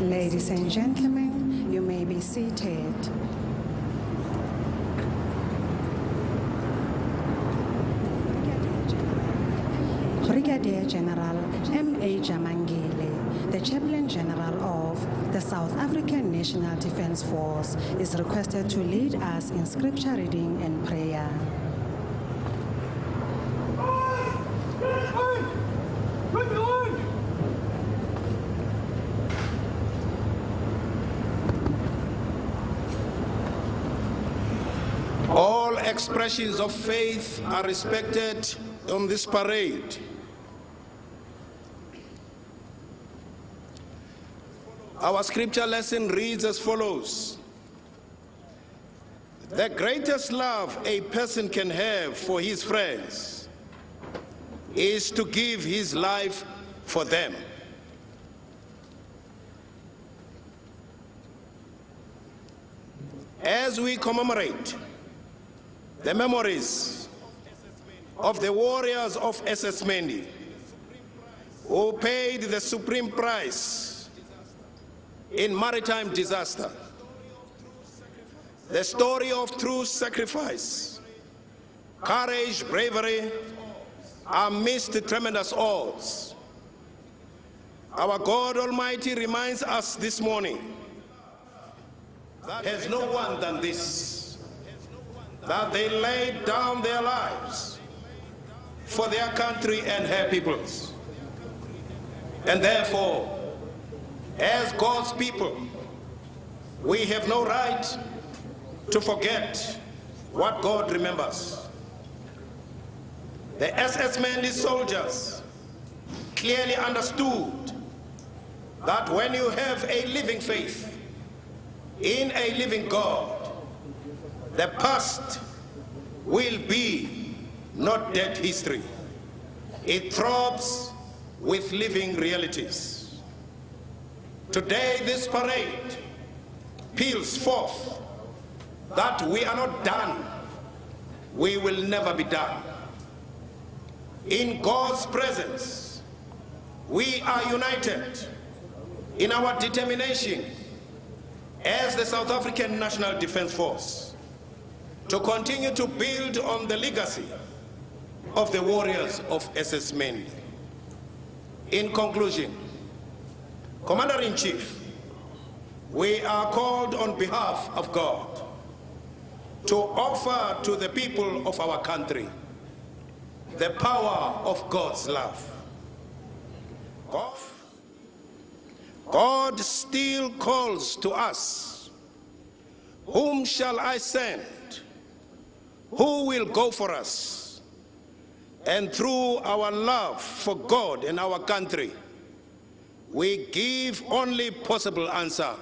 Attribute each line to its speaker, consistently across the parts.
Speaker 1: Ladies and gentlemen, you may be seated. Brigadier General M.A. Jamangile, the Chaplain General of the South African National Defence Force, is requested to lead us in scripture reading and prayer.
Speaker 2: All expressions of faith are respected on this parade. Our scripture lesson reads as follows. The greatest love a person can have for his friends is to give his life for them. As we commemorate the memories of the warriors of SS Mendi, who paid the supreme price in maritime disaster, the story of true sacrifice, courage, bravery, amidst tremendous odds. Our God Almighty reminds us this morning that there is no one than this, that they laid down their lives for their country and her peoples. And therefore, as God's people, we have no right to forget what God remembers. The SS Mendi soldiers clearly understood that when you have a living faith in a living God, the past will be not dead history. It throbs with living realities. Today, this parade peals forth that we are not done. We will never be done. In God's presence, we are united in our determination as the South African National Defence Force to continue to build on the legacy of the warriors of SS Mendi. In conclusion, Commander-in-Chief, we are called on behalf of God to offer to the people of our country the power of God's love. God still calls to us, whom shall I send? Who will go for us? And through our love for God and our country, we give only possible answer.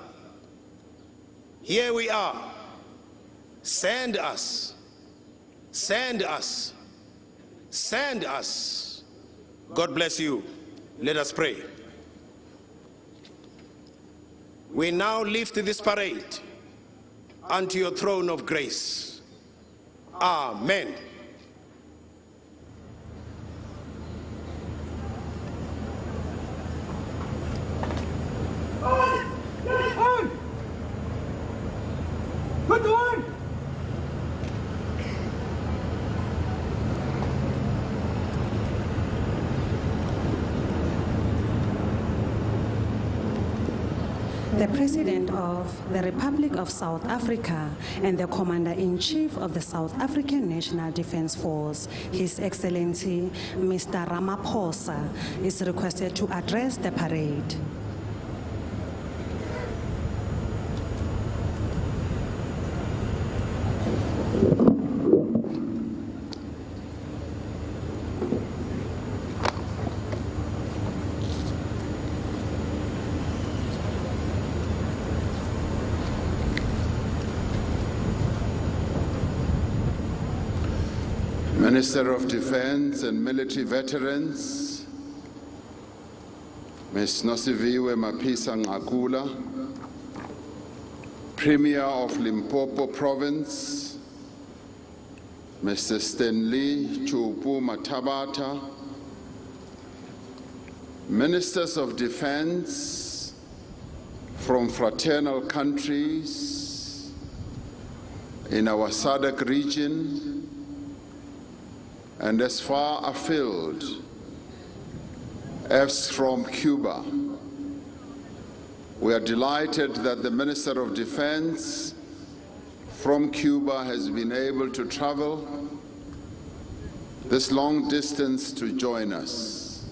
Speaker 2: Here we are. Send us. Send us. Send us. God bless you. Let us pray. We now lift this parade unto your throne of grace. Amen.
Speaker 1: The President of the Republic of South Africa and the Commander-in-Chief of the South African National Defence Force, His Excellency Mr. Ramaphosa, is requested to address the parade.
Speaker 3: Minister of Defense and Military Veterans, Ms. Nosiviwe Mapisa Ngakula, Premier of Limpopo Province, Mr. Stanley Chupu Matabata, Ministers of Defense from fraternal countries in our SADC region, and as far afield as from Cuba. We are delighted that the Minister of Defense from Cuba has been able to travel this long distance to join us.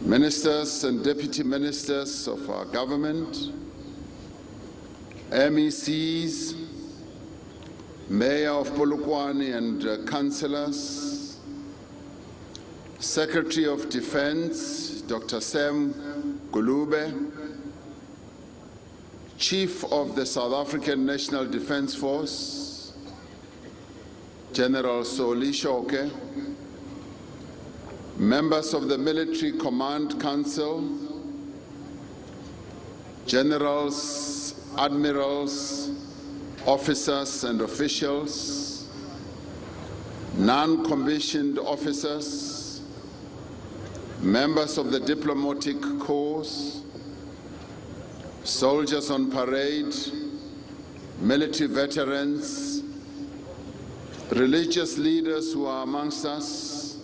Speaker 3: Ministers and deputy ministers of our government, MECs, Mayor of Polokwane and councillors, Secretary of Defense, Dr. Sam Gulube, Chief of the South African National Defence Force, General Soli Shoke, members of the Military Command Council, generals, admirals, officers and officials, non-commissioned officers, members of the diplomatic corps, soldiers on parade, military veterans, religious leaders who are amongst us,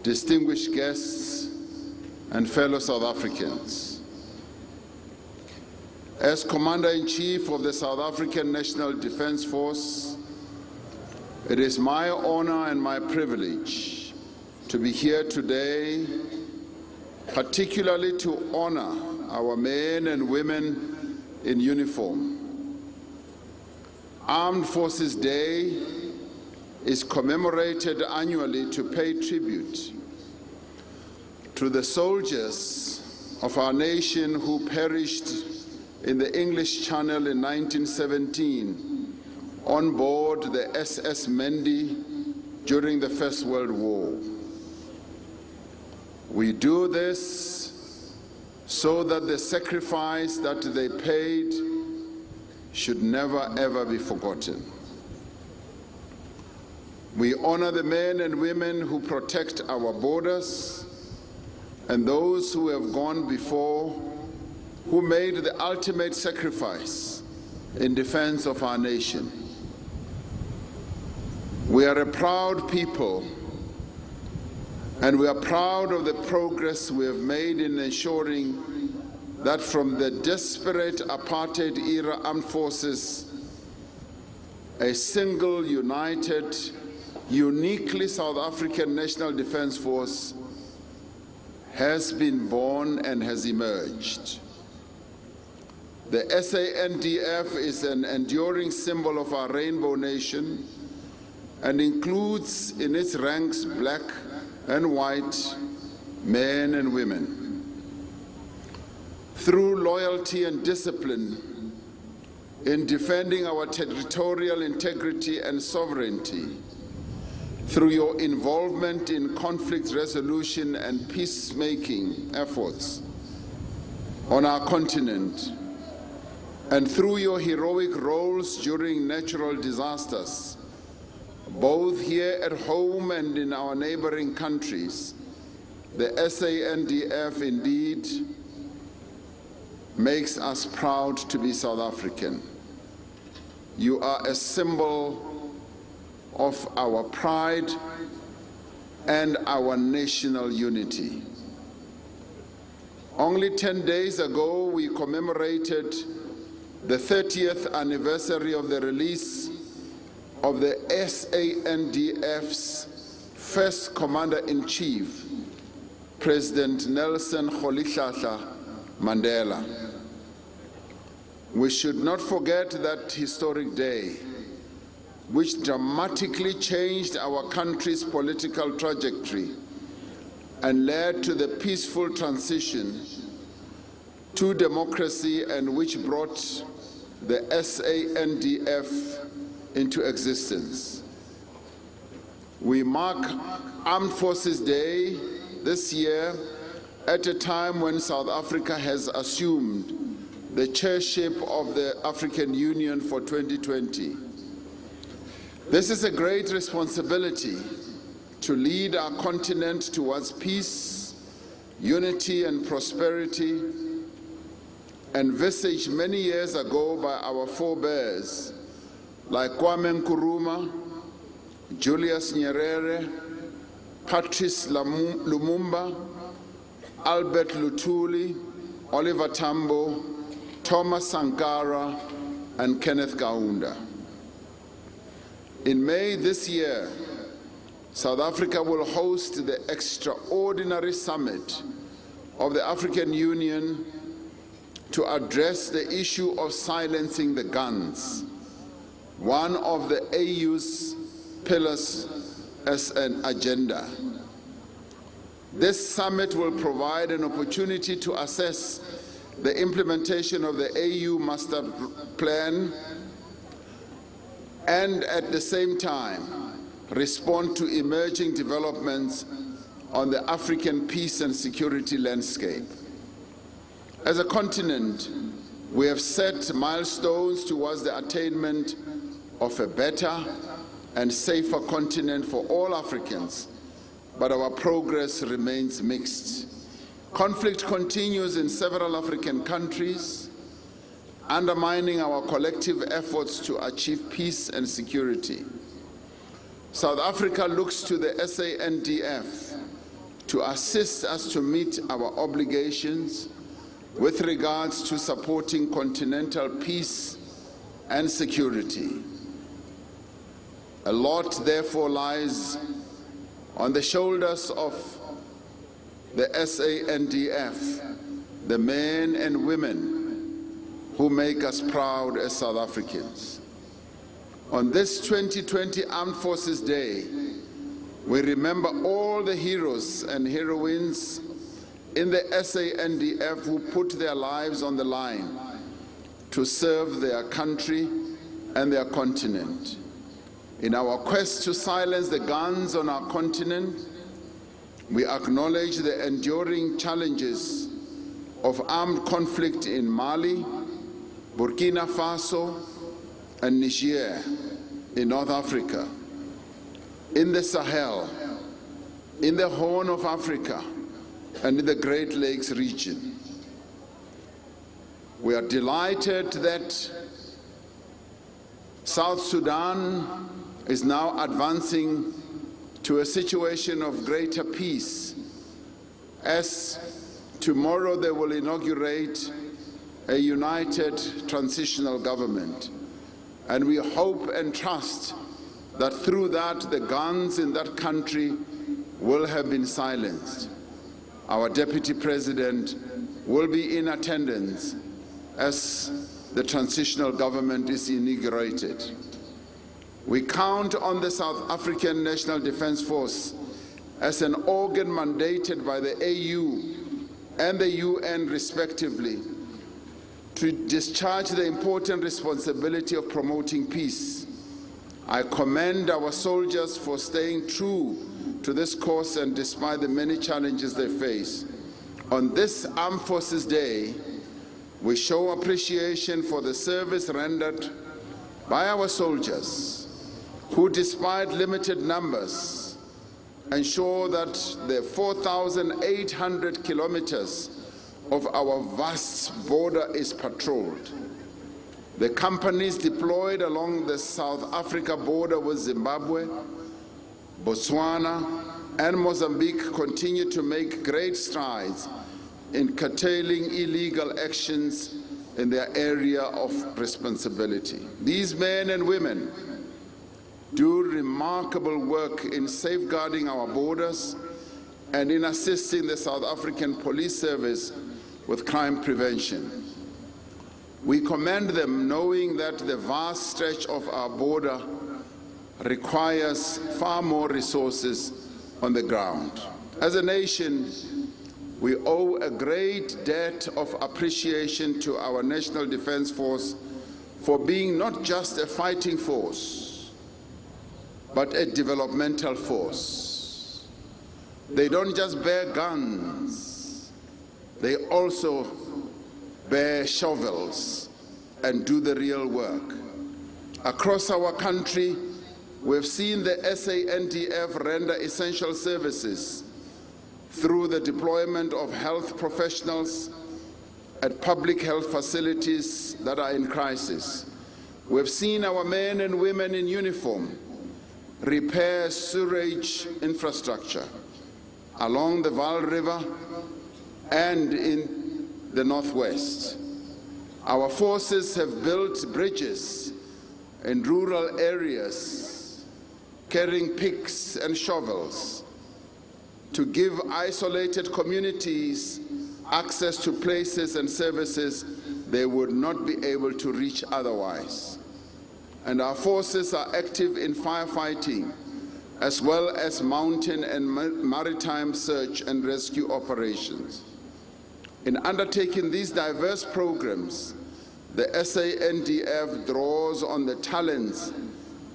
Speaker 3: distinguished guests, and fellow South Africans. As Commander-in-Chief of the South African National Defence Force, it is my honor and my privilege to be here today, particularly to honor our men and women in uniform. Armed Forces Day is commemorated annually to pay tribute to the soldiers of our nation who perished in the English Channel in 1917 on board the SS Mendi during the First World War. We do this so that the sacrifice that they paid should never ever be forgotten. We honor the men and women who protect our borders and those who have gone before, who made the ultimate sacrifice in defense of our nation. We are a proud people, and we are proud of the progress we have made in ensuring that from the desperate apartheid-era armed forces, a single, united, uniquely South African National Defence Force has been born and has emerged. The SANDF is an enduring symbol of our rainbow nation and includes in its ranks black and white men and women. Through loyalty and discipline in defending our territorial integrity and sovereignty, through your involvement in conflict resolution and peacemaking efforts on our continent, and through your heroic roles during natural disasters, both here at home and in our neighboring countries, the SANDF indeed makes us proud to be South African. You are a symbol of our pride and our national unity. Only 10 days ago, we commemorated the 30th anniversary of the release of the SANDF's first Commander-in-Chief, President Nelson Rolihlahla Mandela. We should not forget that historic day, which dramatically changed our country's political trajectory and led to the peaceful transition to democracy, and which brought the SANDF into existence. We mark Armed Forces Day this year at a time when South Africa has assumed the chairship of the African Union for 2020. This is a great responsibility to lead our continent towards peace, unity, and prosperity, envisaged many years ago by our forebears like Kwame Nkrumah, Julius Nyerere, Patrice Lumumba, Albert Luthuli, Oliver Tambo, Thomas Sankara, and Kenneth Kaunda. In May this year, South Africa will host the extraordinary summit of the African Union to address the issue of silencing the guns, one of the AU's pillars as an agenda. This summit will provide an opportunity to assess the implementation of the AU Master Plan and at the same time respond to emerging developments on the African peace and security landscape. As a continent, we have set milestones towards the attainment of a better and safer continent for all Africans, but our progress remains mixed. Conflict continues in several African countries, undermining our collective efforts to achieve peace and security. South Africa looks to the SANDF to assist us to meet our obligations with regards to supporting continental peace and security. A lot, therefore, lies on the shoulders of the SANDF, the men and women who make us proud as South Africans. On this 2020 Armed Forces Day, we remember all the heroes and heroines in the SANDF who put their lives on the line to serve their country and their continent. In our quest to silence the guns on our continent, we acknowledge the enduring challenges of armed conflict in Mali, Burkina Faso, and Niger in North Africa, in the Sahel, in the Horn of Africa, and in the Great Lakes region. We are delighted that South Sudan is now advancing to a situation of greater peace, as tomorrow they will inaugurate a united transitional government. And we hope and trust that through that the guns in that country will have been silenced. Our Deputy President will be in attendance as the transitional government is inaugurated. We count on the South African National Defence Force as an organ mandated by the AU and the UN respectively to discharge the important responsibility of promoting peace, I commend our soldiers for staying true to this course and despite the many challenges they face. On this Armed Forces Day, we show appreciation for the service rendered by our soldiers who, despite limited numbers, ensure that the 4,800 kilometers of our vast border is patrolled. The companies deployed along the South Africa border with Zimbabwe, Botswana, and Mozambique continue to make great strides in curtailing illegal actions in their area of responsibility. These men and women do remarkable work in safeguarding our borders and in assisting the South African Police Service with crime prevention. We commend them, knowing that the vast stretch of our border requires far more resources on the ground. As a nation, we owe a great debt of appreciation to our National Defense Force for being not just a fighting force, but a developmental force. They don't just bear guns, they also bear shovels and do the real work. Across our country, we've seen the SANDF render essential services through the deployment of health professionals at public health facilities that are in crisis. We've seen our men and women in uniform repair sewage infrastructure along the Vaal River and in the Northwest. Our forces have built bridges in rural areas, carrying picks and shovels to give isolated communities access to places and services they would not be able to reach otherwise. And our forces are active in firefighting, as well as mountain and maritime search and rescue operations. In undertaking these diverse programs, the SANDF draws on the talents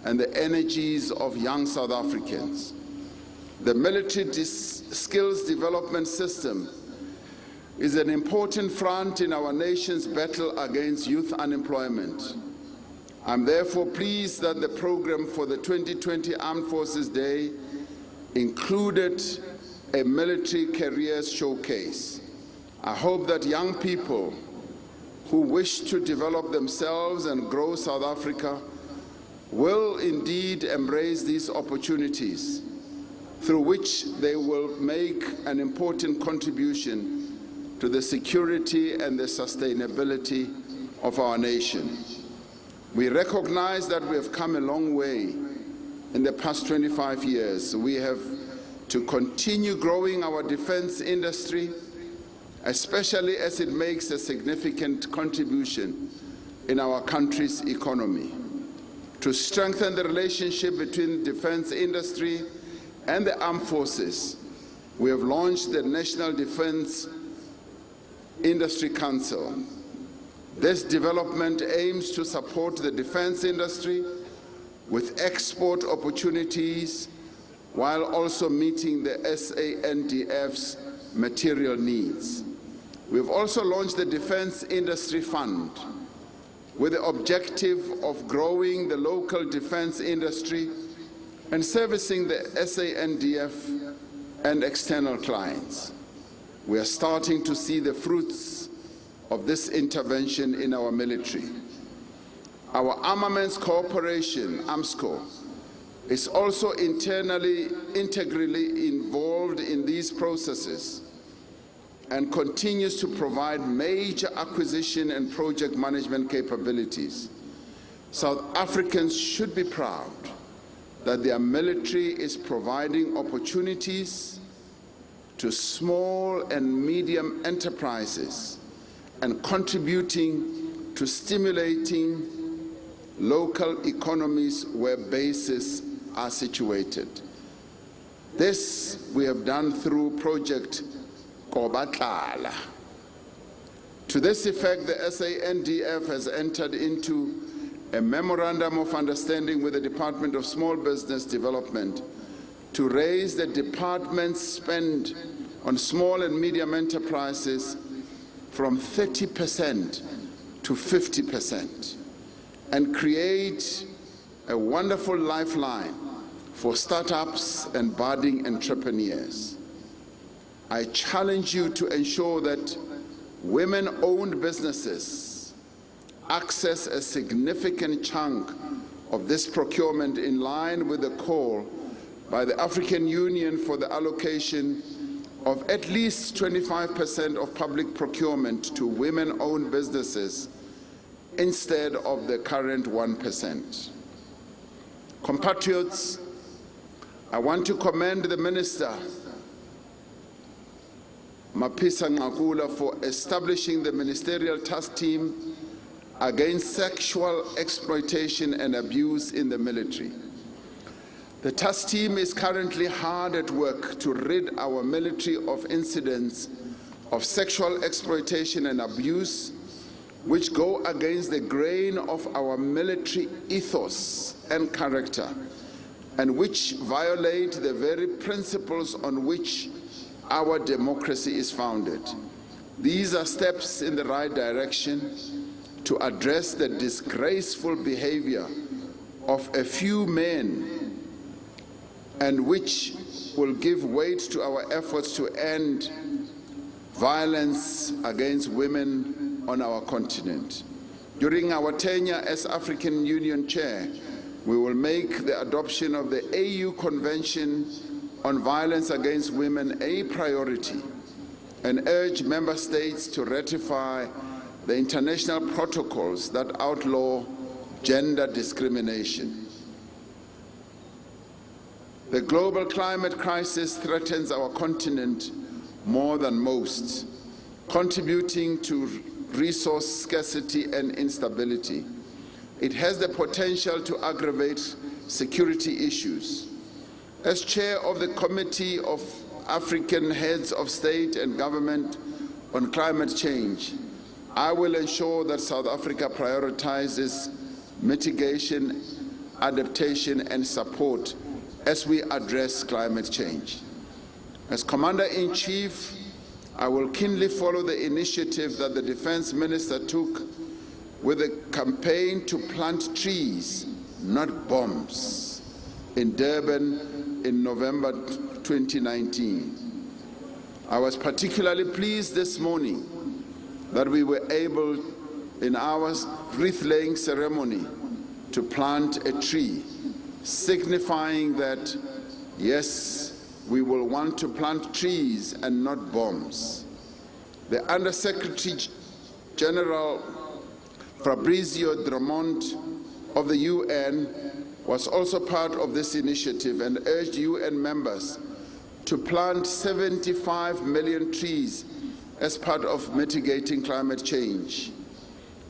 Speaker 3: and the energies of young South Africans. The military skills development system is an important front in our nation's battle against youth unemployment. I'm therefore pleased that the program for the 2020 Armed Forces Day included a military careers showcase. I hope that young people who wish to develop themselves and grow South Africa will indeed embrace these opportunities, through which they will make an important contribution to the security and the sustainability of our nation. We recognize that we have come a long way in the past 25 years. We have to continue growing our defense industry, especially as it makes a significant contribution in our country's economy. To strengthen the relationship between the defense industry and the armed forces, we have launched the National Defense Industry Council. This development aims to support the defense industry with export opportunities while also meeting the SANDF's material needs. We've also launched the Defense Industry Fund with the objective of growing the local defense industry and servicing the SANDF and external clients. We are starting to see the fruits of this intervention in our military. Our Armaments Cooperation, AMSCO, is also integrally involved in these processes and continues to provide major acquisition and project management capabilities. South Africans should be proud that their military is providing opportunities to small and medium enterprises and contributing to stimulating local economies where bases are situated. This we have done through Project Kobatlala. To this effect, the SANDF has entered into a memorandum of understanding with the Department of Small Business Development to raise the department's spend on small and medium enterprises from 30% to 50% and create a wonderful lifeline for startups and budding entrepreneurs. I challenge you to ensure that women-owned businesses access a significant chunk of this procurement in line with the call by the African Union for the allocation of at least 25% of public procurement to women-owned businesses instead of the current 1%. Compatriots, I want to commend the Minister, Mapisa Ngakula, for establishing the Ministerial Task Team against sexual exploitation and abuse in the military. The task team is currently hard at work to rid our military of incidents of sexual exploitation and abuse which go against the grain of our military ethos and character, and which violate the very principles on which our democracy is founded. These are steps in the right direction to address the disgraceful behavior of a few men, and which will give weight to our efforts to end violence against women on our continent. During our tenure as African Union Chair, we will make the adoption of the AU Convention on Violence Against Women a priority and urge member states to ratify the international protocols that outlaw gender discrimination. The global climate crisis threatens our continent more than most, contributing to resource scarcity and instability. It has the potential to aggravate security issues. As chair of the Committee of African Heads of State and Government on Climate Change, I will ensure that South Africa prioritizes mitigation, adaptation, and support as we address climate change. As Commander-in-Chief, I will keenly follow the initiative that the Defense Minister took with a campaign to plant trees, not bombs, in Durban in November 2019. I was particularly pleased this morning that we were able, in our wreath-laying ceremony, to plant a tree, signifying that, yes, we will want to plant trees and not bombs. The Undersecretary General Fabrizio Drummond of the UN was also part of this initiative and urged UN members to plant 75 million trees as part of mitigating climate change.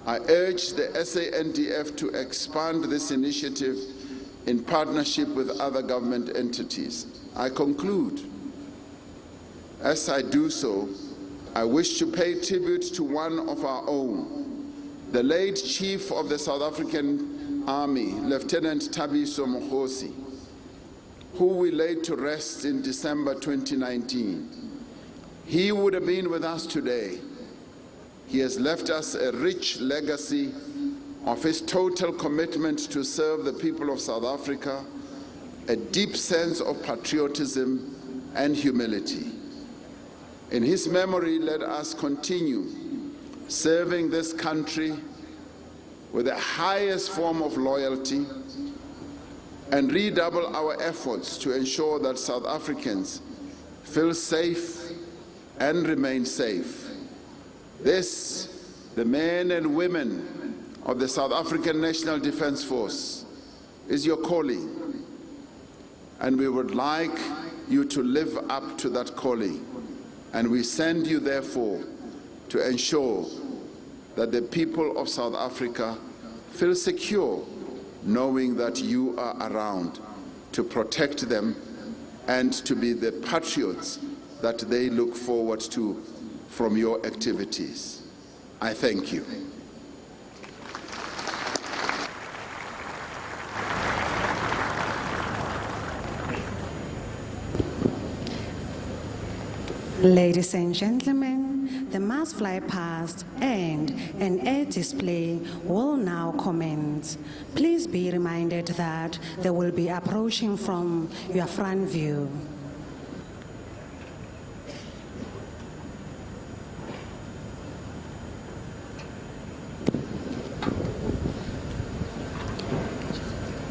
Speaker 3: I urge the SANDF to expand this initiative in partnership with other government entities. I conclude. As I do so, I wish to pay tribute to one of our own, the late Chief of the South African Army, Lieutenant Thabiso Mokgosi, who we laid to rest in December 2019. He would have been with us today. He has left us a rich legacy of his total commitment to serve the people of South Africa, a deep sense of patriotism and humility. In his memory, let us continue serving this country with the highest form of loyalty and redouble our efforts to ensure that South Africans feel safe and remain safe. This, the men and women of the South African National Defence Force, is your calling, and we would like you to live up to that calling. And we send you, therefore, to ensure that the people of South Africa feel secure, knowing that you are around to protect them and to be the patriots that they look forward to from your activities. I thank you.
Speaker 1: Ladies and gentlemen, the mass fly past and an air display will now commence. Please be reminded that they will be approaching from your front view.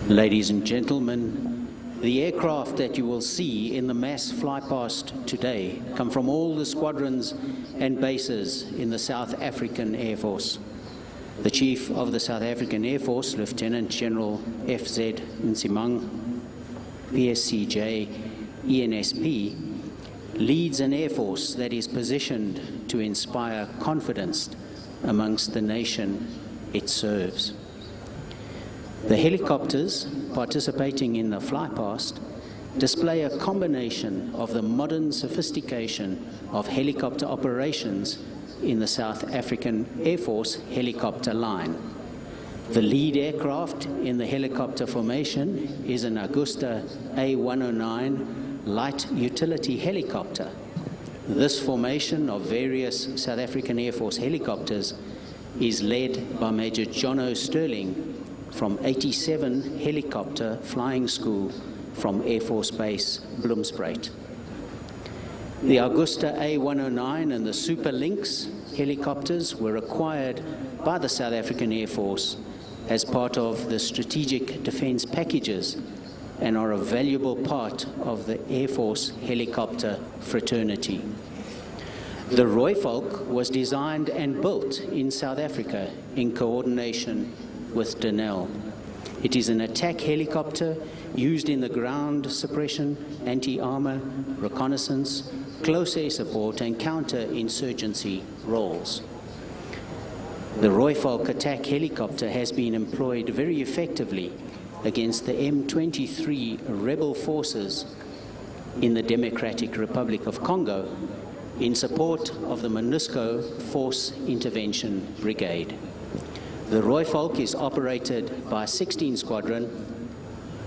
Speaker 4: Ladies and gentlemen, the aircraft that you will see in the mass flypast today come from all the squadrons and bases in the South African Air Force. The Chief of the South African Air Force, Lieutenant General F.Z. Nsimang, PSCJ, ENSP, leads an air force that is positioned to inspire confidence amongst the nation it serves. The helicopters participating in the flypast display a combination of the modern sophistication of helicopter operations in the South African Air Force helicopter line. The lead aircraft in the helicopter formation is an Augusta A109 light utility helicopter. This formation of various South African Air Force helicopters is led by Major John O. Sterling from 87 Helicopter Flying School from Air Force Base Bloemspruit. The Augusta A109 and the Super Lynx helicopters were acquired by the South African Air Force as part of the strategic defense packages and are a valuable part of the Air Force helicopter fraternity. The Rooivalk was designed and built in South Africa in coordination with Denel. It is an attack helicopter used in the ground suppression, anti-armor, reconnaissance, close air support and counter-insurgency roles. The Rooivalk attack helicopter has been employed very effectively against the M23 rebel forces in the Democratic Republic of Congo in support of the MONUSCO Force Intervention Brigade. The Rooivalk is operated by 16 Squadron,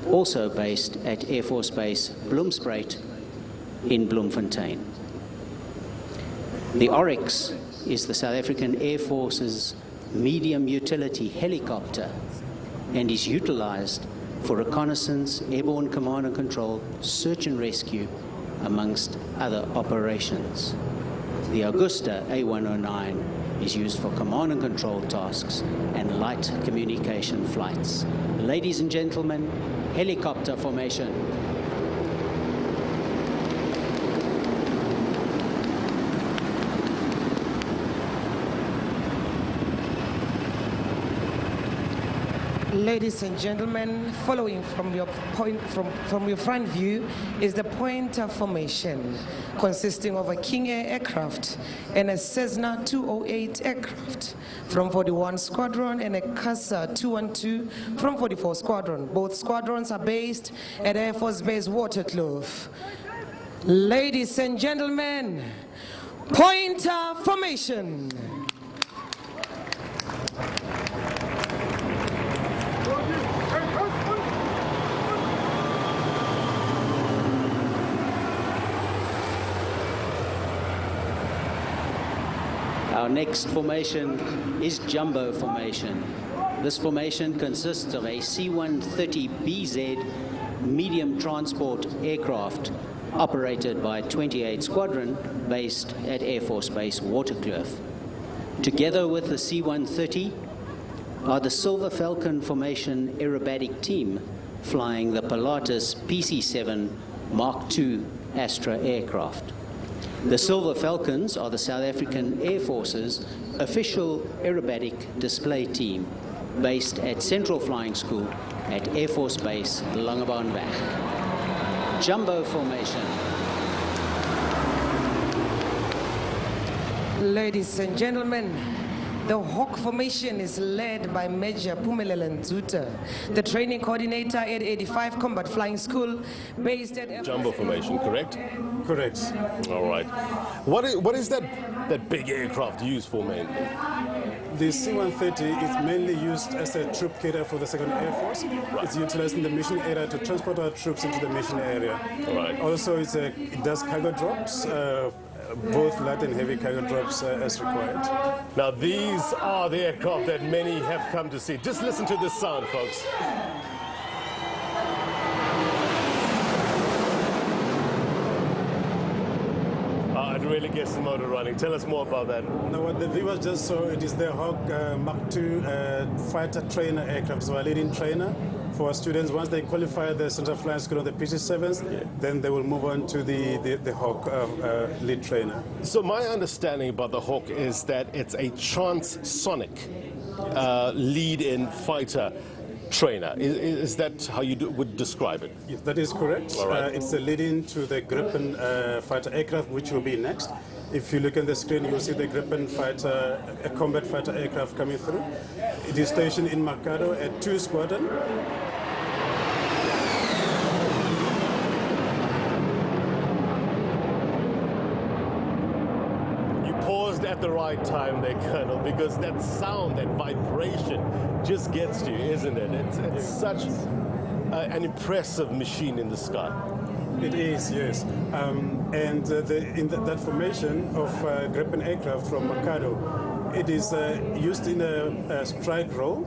Speaker 4: also based at Air Force Base Bloemspruit in Bloemfontein. The Oryx is the South African Air Force's medium utility helicopter and is utilized for reconnaissance, airborne command and control, search and rescue, amongst other operations. The Augusta A109 is used for command and control tasks and light communication flights. Ladies and gentlemen, helicopter formation.
Speaker 5: Ladies and gentlemen, following from your from your front view is the pointer formation, consisting of a King Air aircraft and a Cessna 208 aircraft from 41 Squadron and a Casa 212 from 44 Squadron. Both squadrons are based at Air Force Base Waterkloof. Ladies and gentlemen, pointer formation.
Speaker 4: Our next formation is Jumbo Formation. This formation consists of a C-130BZ medium transport aircraft operated by 28 Squadron based at Air Force Base Waterkloof. Together with the C-130 are the Silver Falcon Formation aerobatic team flying the Pilatus PC-7 Mark II Astra aircraft. The Silver Falcons are the South African Air Force's official aerobatic display team based at Central Flying School at Air Force Base Langebaan. Jumbo Formation.
Speaker 5: Ladies and gentlemen, the Hawk Formation is led by Major Phumelele Nzuta, the training coordinator at 85 Combat Flying School, based at...
Speaker 6: Jumbo Formation, correct?
Speaker 7: Correct.
Speaker 6: All right. What is that big aircraft used for mainly?
Speaker 7: The C-130 is mainly used as a troop carrier for the 2nd Air Force.
Speaker 6: Right.
Speaker 7: It's utilized in the mission area to transport our troops into the mission area.
Speaker 6: All right.
Speaker 7: Also, it does cargo drops, both light and heavy cargo drops as required.
Speaker 6: Now, these are the aircraft that many have come to see. Just listen to this sound, folks. It really gets the motor running. Tell us more about that.
Speaker 7: Now, what the viewers just saw, it is the Hawk Mark II fighter trainer aircraft, so a leading trainer for students. Once they qualify the Central Flying School on the PC-7s, then they will move on to the Hawk lead trainer.
Speaker 6: So my understanding about the Hawk is that it's a transonic lead-in fighter trainer. Is that how you would describe it?
Speaker 7: Yes, that is correct.
Speaker 6: All right.
Speaker 7: It's a lead-in to the Gripen fighter aircraft, which will be next. If you look at the screen, you'll see the Gripen fighter, a combat fighter aircraft coming through. It is stationed in Mercado at 2 Squadron.
Speaker 6: At the right time there, Colonel, because that sound, that vibration just gets to you, isn't it? It's such an impressive machine in the sky.
Speaker 7: It is, yes. And that formation of Gripen aircraft from Mercado, it is used in a strike role,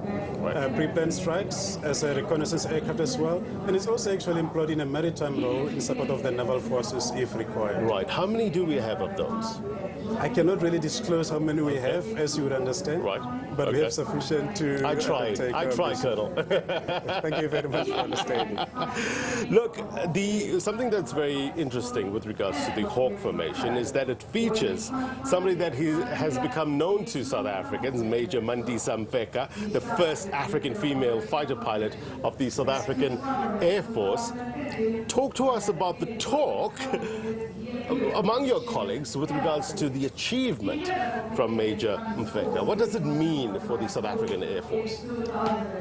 Speaker 7: pre-planned strikes as a reconnaissance aircraft as well, and it's also actually employed in a maritime role in support of the naval forces if required.
Speaker 6: Right. How many do we have of those?
Speaker 7: I cannot really disclose how many we have, as you would understand.
Speaker 6: Right.
Speaker 7: But we have sufficient to.
Speaker 6: I try, Colonel.
Speaker 7: Thank you very much for understanding.
Speaker 6: Look, something that's very interesting with regards to the Hawk formation is that it features somebody that has become known to South Africans, Major Mandisa Mfeka, the first African female fighter pilot of the South African Air Force. Talk to us about the talk among your colleagues with regards to the achievement from Major Mfeka. What does it mean for the South African Air Force?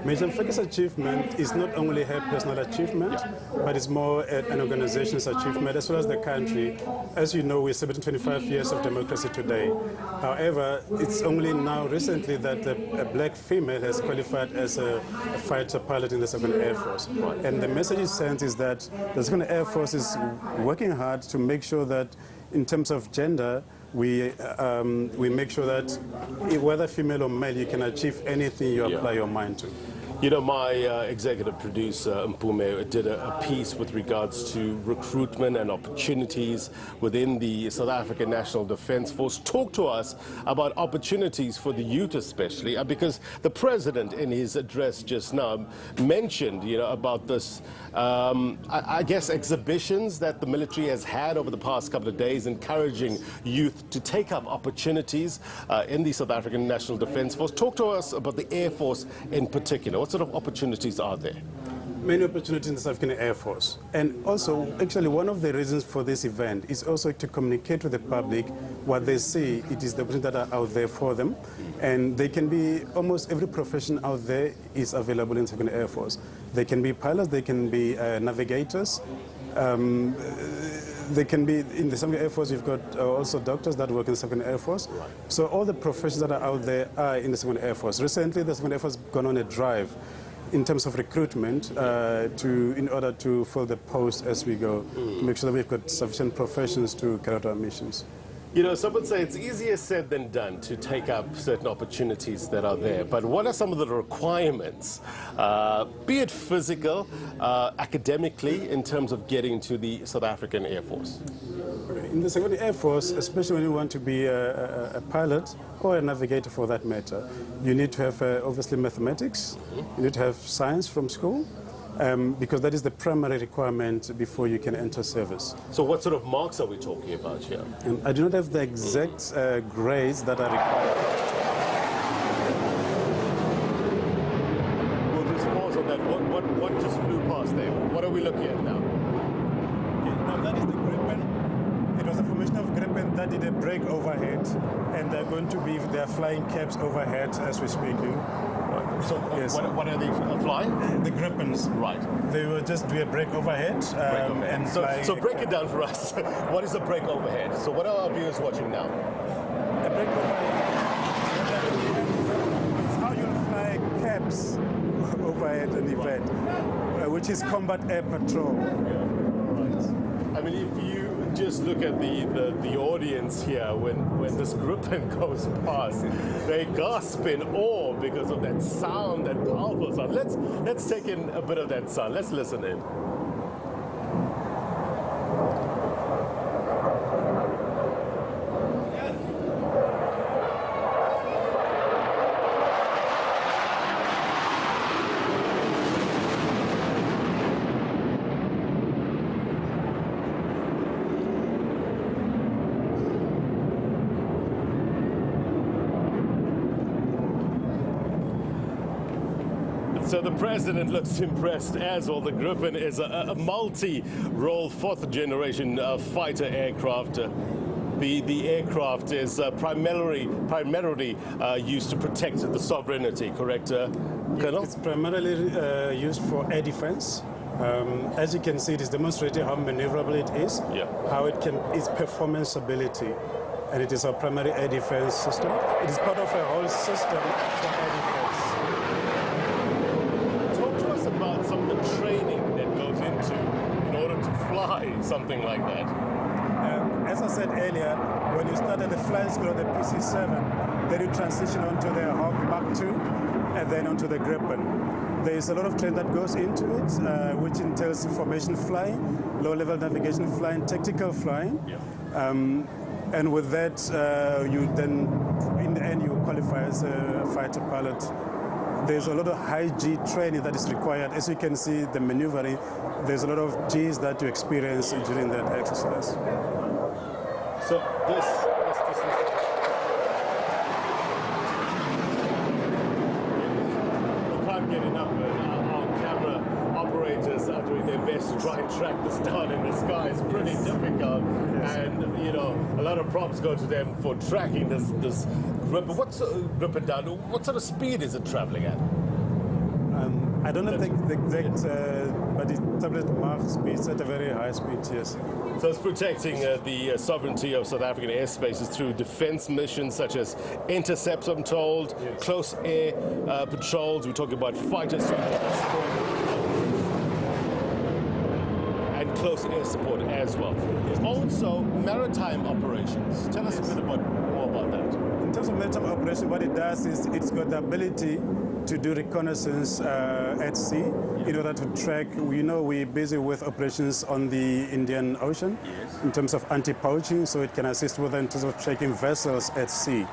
Speaker 7: Major Mfeka's achievement is not only her personal achievement, but it's more an organization's achievement as well as the country. As you know, we're celebrating 25 years of democracy today. However, it's only now recently that a black female has qualified as a fighter pilot in the South African Air Force. Right. And the message it sends is that the South African Air Force is working hard to make sure that in terms of gender, we make sure that whether female or male, you can achieve anything you apply your mind to.
Speaker 6: You know, my executive producer, Mpume, did a piece with regards to recruitment and opportunities within the South African National Defence Force. Talk to us about opportunities for the youth especially, because the President in his address just now mentioned, about this, I guess, exhibitions that the military has had over the past couple of days, encouraging youth to take up opportunities in the South African National Defence Force. Talk to us about the Air Force in particular. What sort of opportunities are there?
Speaker 7: Many opportunities in the South African Air Force. And also, actually, one of the reasons for this event is also to communicate with the public what they see. It is the opportunities that are out there for them. And they can be, almost every profession out there is available in the South African Air Force. They can be pilots, they can be navigators. They can be, in the South African Air Force, you've got also doctors that work in the South African Air Force. Right. So all the professions that are out there are in the South African Air Force. Recently, the South African Air Force has gone on a drive in terms of recruitment in order to fill the post as we go, to make sure that we've got sufficient professions to carry out our missions.
Speaker 6: Some would say it's easier said than done to take up certain opportunities that are there. But what are some of the requirements, be it physical, academically, in terms of getting to the South African Air Force?
Speaker 7: In the South African Air Force, especially when you want to be a pilot or a navigator for that matter, you need to have obviously mathematics, you need to have science from school, because that is the primary requirement before you can enter service.
Speaker 6: So what sort of marks are we talking about here?
Speaker 7: I do not have the exact grades that are required.
Speaker 6: We'll just pause on that. What just flew past there? What are we looking at now?
Speaker 7: Okay, now that is the Gripen. It was a formation of Gripen that did a break overhead, and they're going to be their flying caps overhead as we're speaking.
Speaker 6: So yes. What are they flying?
Speaker 7: The Gripens.
Speaker 6: Right.
Speaker 7: They will just do a break overhead. And
Speaker 6: so break it down for us. What is a break overhead? So what are our viewers watching now?
Speaker 7: A break overhead is how you fly cabs overhead an event, which is combat air patrol.
Speaker 6: Yeah. Right. I mean, if you just look at the audience here when this Gripen goes past. They gasp in awe because of that sound, that powerful sound. Let's take in a bit of that sound. Let's listen in. So the president looks impressed as well. The Gripen is a multi-role fourth-generation fighter aircraft. The aircraft is primarily used to protect the sovereignty, correct, Colonel?
Speaker 7: It's primarily used for air defense. As you can see, it is demonstrating how maneuverable it is, how its performance ability, and it is our primary air defense system. It is part of a whole system for air defense.
Speaker 6: About some of the training that goes into in order to fly something like that.
Speaker 7: As I said earlier, when you start at the flying school of the PC-7, then you transition onto the Hawk Mark II and then onto the Gripen. There is a lot of training that goes into it, which entails formation flying, low-level navigation flying, tactical flying. And with that, you then, in the end, you qualify as a fighter pilot. There's a lot of high G training that is required. As you can see, the maneuvering, there's a lot of Gs that you experience during that exercise.
Speaker 6: So this we can't get enough of it. Our camera operators are doing their best to try and track this down in the sky. It's pretty difficult. And, you know, a lot of props go to them for tracking this Gripen. What's Gripen down? What sort of speed is it traveling at?
Speaker 7: I don't know the exact, but it's tablet Mach speed. It's at a very high speed, yes.
Speaker 6: So it's protecting the sovereignty of South African airspaces through defense missions such as intercepts, I'm told, close air patrols. We're talking about fighters and close air support as well. Also, maritime operations. Tell us a bit more about that.
Speaker 7: In terms of maritime operation, what it does is it's got the ability to do reconnaissance at sea in order to track. We know we're busy with operations on the Indian Ocean in terms of anti-poaching, so it can assist with in terms of tracking vessels at sea.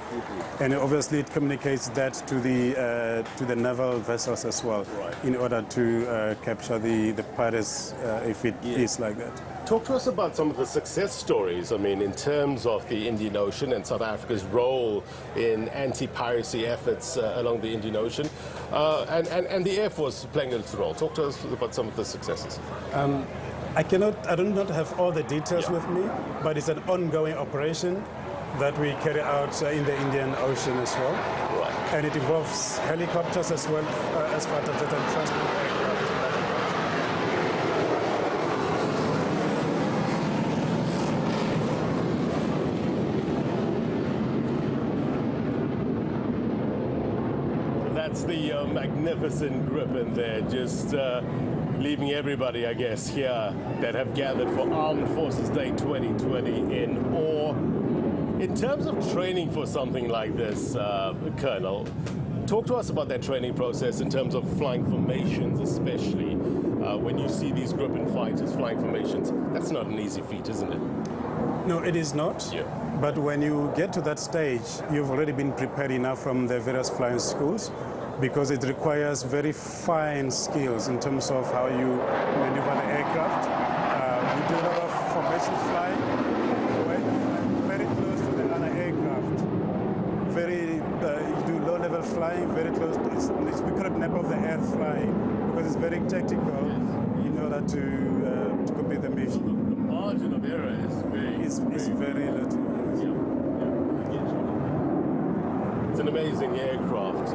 Speaker 7: And obviously it communicates that to the naval vessels as well in order to capture the pirates if it is like that.
Speaker 6: Talk to us about some of the success stories, I mean, in terms of the Indian Ocean and South Africa's role in anti-piracy efforts along the Indian Ocean, and the Air Force playing its role. Talk to us about some of the successes.
Speaker 7: I do not have all the details with me, but it's an ongoing operation that we carry out in the Indian Ocean as well.
Speaker 6: Right.
Speaker 7: And it involves helicopters as well as fighter jet and transport aircraft.
Speaker 6: That's the magnificent Gripen there, just leaving everybody, I guess, here that have gathered for Armed Forces Day 2020 in awe. In terms of training for something like this, Colonel, talk to us about that training process in terms of flying formations, especially when you see these Gripen fighters flying formations. That's not an easy feat, isn't it?
Speaker 7: No, it is not.
Speaker 6: Yeah.
Speaker 7: But when you get to that stage, you've already been prepared enough from the various flying schools, because it requires very fine skills in terms of how you maneuver the aircraft. We do a lot of formation flying, very close to the other aircraft. You do low-level flying, very close. We call it nap of the earth flying, because it's very tactical in order to complete the mission.
Speaker 6: The margin of error is very
Speaker 7: little.
Speaker 6: It's an amazing aircraft.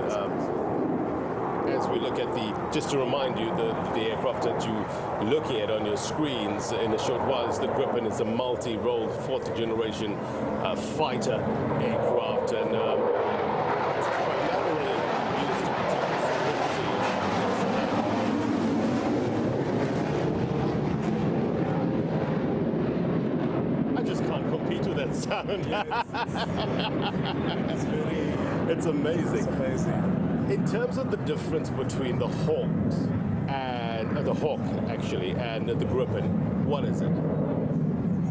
Speaker 6: As we look at just to remind you, the aircraft that you're looking at on your screens in a short while is the Gripen. It's a multi-role fourth-generation fighter aircraft, and it's primarily used to protect the that sound. It's amazing.
Speaker 7: It's amazing.
Speaker 6: In terms of the difference between the Hawks and the Hawk, actually, and the Gripen, what is it?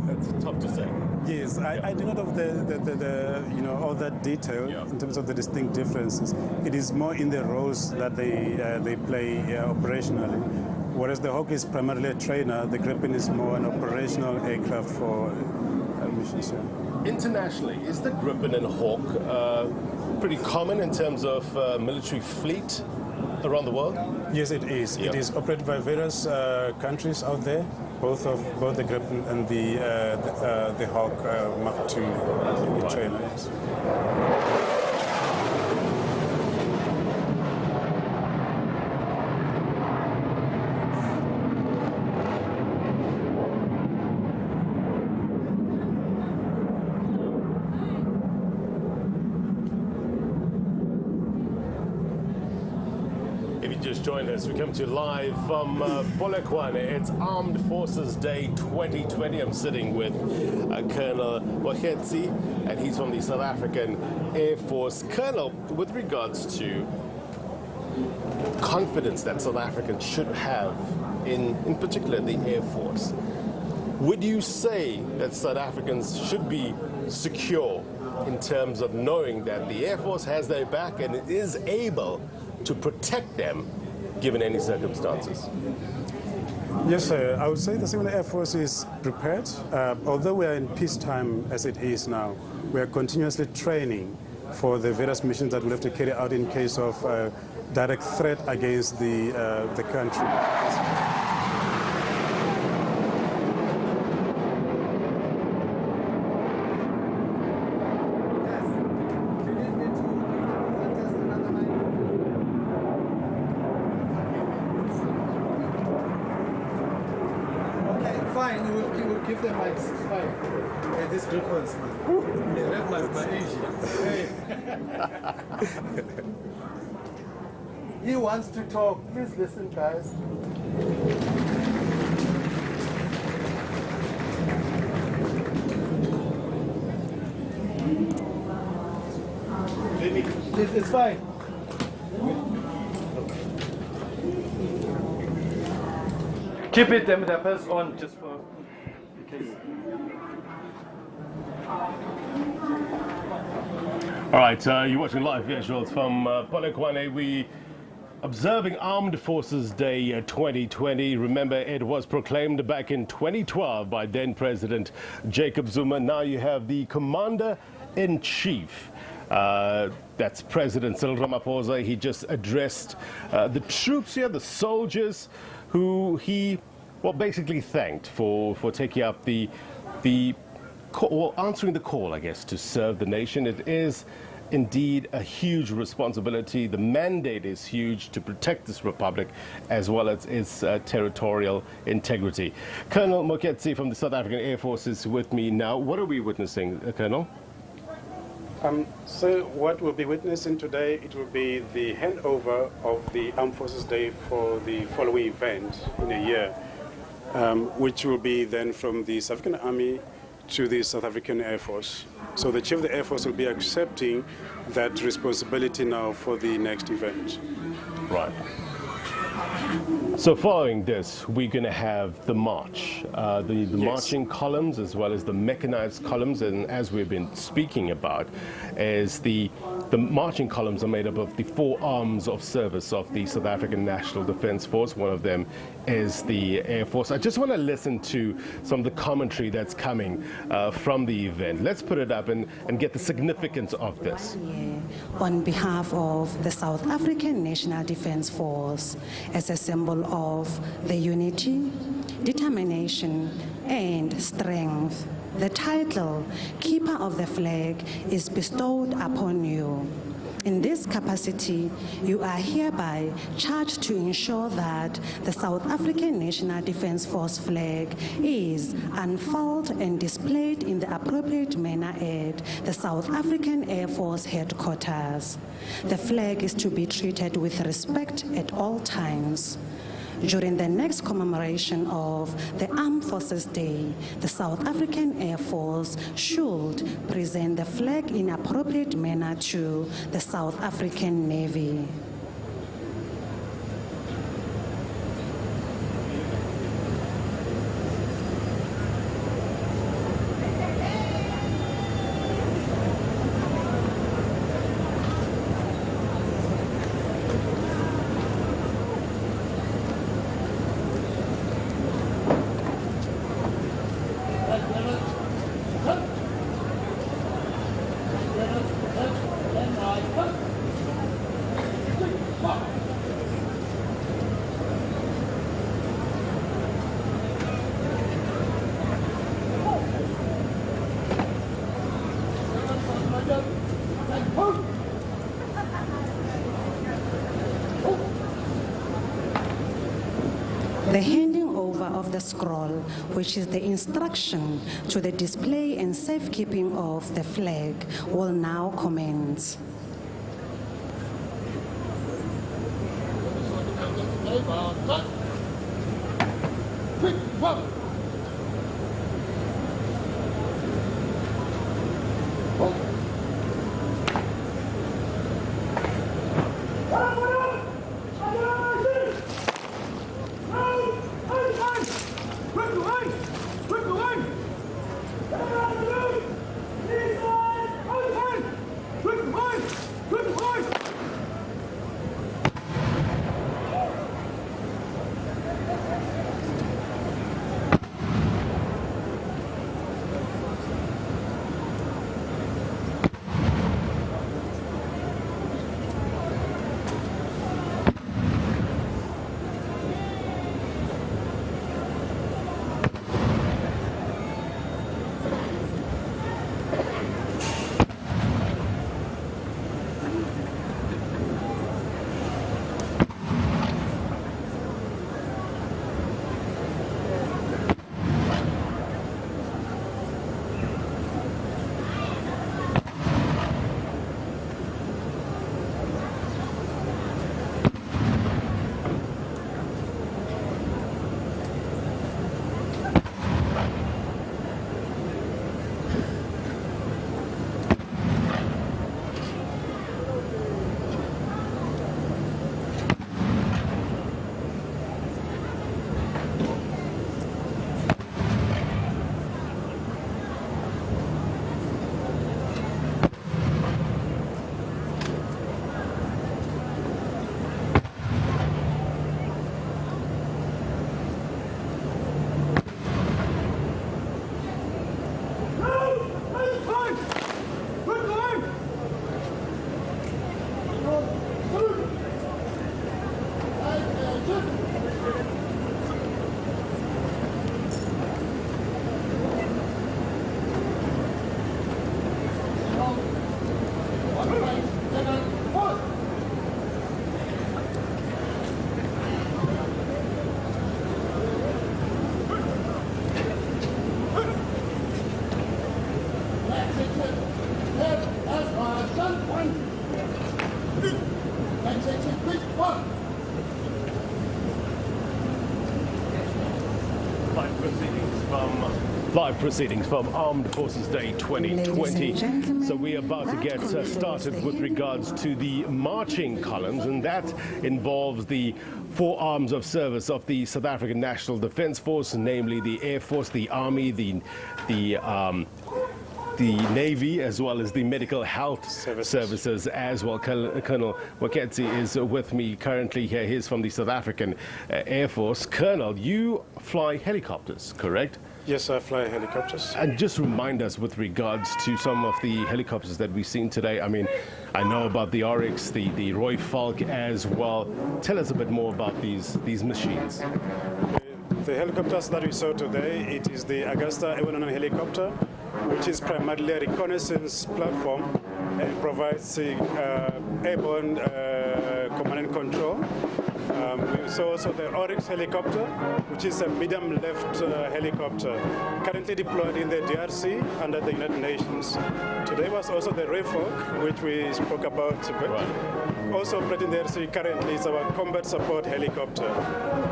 Speaker 6: It's tough to say.
Speaker 7: Yes, I do not have the all that detail in terms of the distinct differences. It is more in the roles that they play operationally. Whereas the Hawk is primarily a trainer, the Gripen is more an operational aircraft for missions.
Speaker 6: Internationally, is the Gripen and Hawk pretty common in terms of military fleet around the world?
Speaker 7: Yes, it is. It is operated by various countries out there, both the Gripen and the Hawk Mark II trainers.
Speaker 6: Just joined us. We come to you live from Polokwane. It's Armed Forces Day 2020. I'm sitting with Colonel Mogetsi, and he's from the South African Air Force. Colonel, with regards to confidence that South Africans should have in particular the Air Force, would you say that South Africans should be secure in terms of knowing that the Air Force has their back and is able to protect them given any circumstances?
Speaker 7: Yes, sir. I would say the Civil Air Force is prepared. Although we are in peacetime as it is now, we are continuously training for the various missions that we have to carry out in case of direct threat against the country.
Speaker 8: Fine, you will give them like fine. Yeah, this group ones, man. They read my Asia. Hey. He wants to talk. Please listen, guys. It's fine. Keep it, the press on just for the case.
Speaker 6: All right, you're watching live visuals from Polokwane. We observing Armed Forces Day 2020. Remember, it was proclaimed back in 2012 by then President Jacob Zuma. Now you have the Commander-in-Chief. That's President Cyril Ramaphosa. He just addressed the troops here, the soldiers, who he, well, basically thanked for taking up the call, answering the call, I guess, to serve the nation. It is indeed a huge responsibility. The mandate is huge to protect this republic as well as its territorial integrity. Colonel Mogetsi from the South African Air Force is with me now. What are we witnessing, Colonel?
Speaker 7: So what we'll be witnessing today, it will be the handover of the Armed Forces Day for the following event in a year, which will be then from the South African Army to the South African Air Force. So the Chief of the Air Force will be accepting that responsibility now for the next event.
Speaker 6: Right. So following this, we're going to have the march, the marching columns as well as the mechanized columns, and as we've been speaking about, is the marching columns are made up of the 4 arms of service of the South African National Defence Force. One of them is the Air Force. I just want to listen to some of the commentary that's coming from the event. Let's put it up and get the significance of this.
Speaker 1: On behalf of the South African National Defence Force, as a symbol of the unity, determination, and strength, the title, Keeper of the Flag, is bestowed upon you. In this capacity, you are hereby charged to ensure that the South African National Defence Force flag is unfurled and displayed in the appropriate manner at the South African Air Force headquarters. The flag is to be treated with respect at all times. During the next commemoration of the Armed Forces Day, the South African Air Force should present the flag in appropriate manner to the South African Navy. The handing over of the scroll, which is the instruction to the display and safekeeping of the flag, will now commence.
Speaker 6: Live proceedings from Armed Forces Day 2020. So we are about to get started with regards to the marching columns, and that involves the four arms of service of the South African National Defence Force, namely the Air Force, the Army, the Navy, as well as the medical health services as well. Colonel Waketsi is with me currently here. He's from the South African Air Force. Colonel, you fly helicopters, correct?
Speaker 7: Yes, I fly helicopters.
Speaker 6: And just remind us with regards to some of the helicopters that we've seen today. I mean, I know about the Oryx, the Roy Falk as well. Tell us a bit more about these machines.
Speaker 7: The helicopters that we saw today, it is the Augusta A109 helicopter, which is primarily a reconnaissance platform and provides airborne command and control. We saw also the Oryx helicopter, which is a medium left helicopter, currently deployed in the DRC under the United Nations. Today was also the REFOC, which we spoke about a bit. Right. Also operating the DRC currently is our combat support helicopter.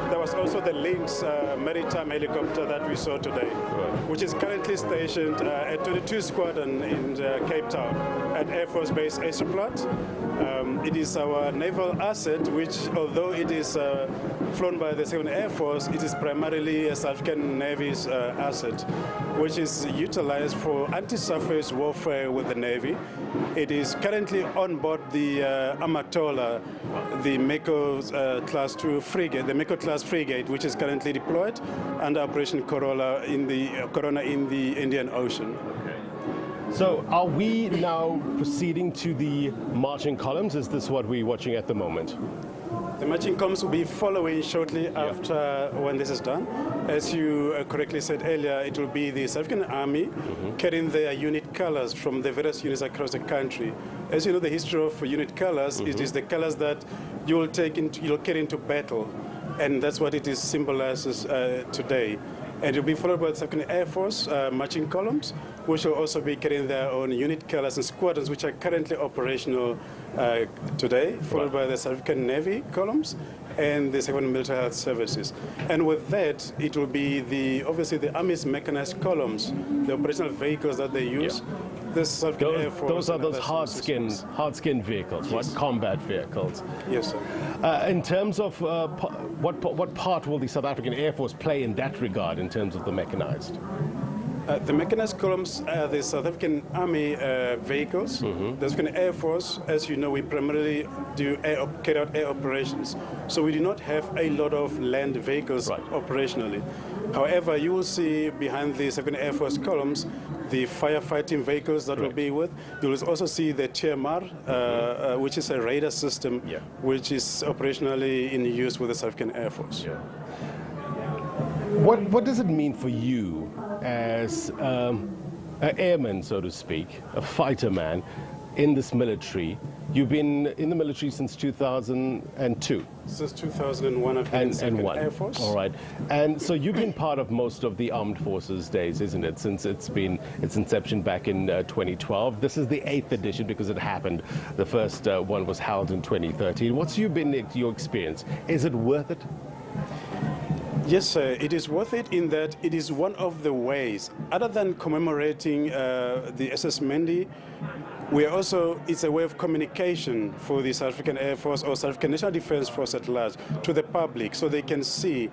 Speaker 7: There was also the Lynx maritime helicopter that we saw today, right, which is currently stationed at 22 Squadron in Cape Town at Air Force Base Astraplat. It is our naval asset, which, although it is flown by the 2nd Air Force, it is primarily a South African Navy's asset, which is utilized for anti-surface warfare with the Navy. It is currently on board the Amatola, the Mako Class 2 frigate, the Mako Class frigate, which is currently deployed under Operation Corona in the Indian Ocean.
Speaker 6: So are we now proceeding to the marching columns? Is this what we're watching at the moment?
Speaker 7: The marching columns will be following shortly after when this is done. As you correctly said earlier, it will be the South African Army carrying their unit colors from the various units across the country. As you know, the history of unit colors, it is the colors that you'll carry into battle, and that's what it is symbolizes today. And it will be followed by the South African Air Force marching columns, which will also be carrying their own unit colors and squadrons, which are currently operational today, followed by the South African Navy columns and the 2nd Military Health Services. And with that, it will be obviously the Army's mechanized columns, the operational vehicles that they use. This South African Air Force.
Speaker 6: Those are those hard-skinned vehicles, yes, right? Combat vehicles.
Speaker 7: Yes, sir.
Speaker 6: In terms of what part will the South African Air Force play in that regard, in terms of the mechanized?
Speaker 7: The mechanized columns are the South African Army vehicles. The South African Air Force, as you know, we primarily carry out air operations. So we do not have a lot of land vehicles operationally. However, you will see behind the South African Air Force columns the firefighting vehicles that will be with. You will also see the TMR, which is a radar system, which is operationally in use with the South African Air Force.
Speaker 6: What does it mean for you as an airman, so to speak, a fighter man in this military? You've been in the military since 2002.
Speaker 7: Since 2001, I've been in the Second Air Force.
Speaker 6: All right. And so you've been part of most of the armed forces days, isn't it, since its inception back in 2012. This is the 8th edition because it happened. The first one was held in 2013. What's been your experience? Is it worth it?
Speaker 7: Yes, sir. It is worth it in that it is one of the ways, other than commemorating the SS Mendi, it's a way of communication for the South African Air Force or South African National Defence Force at large to the public, so they can see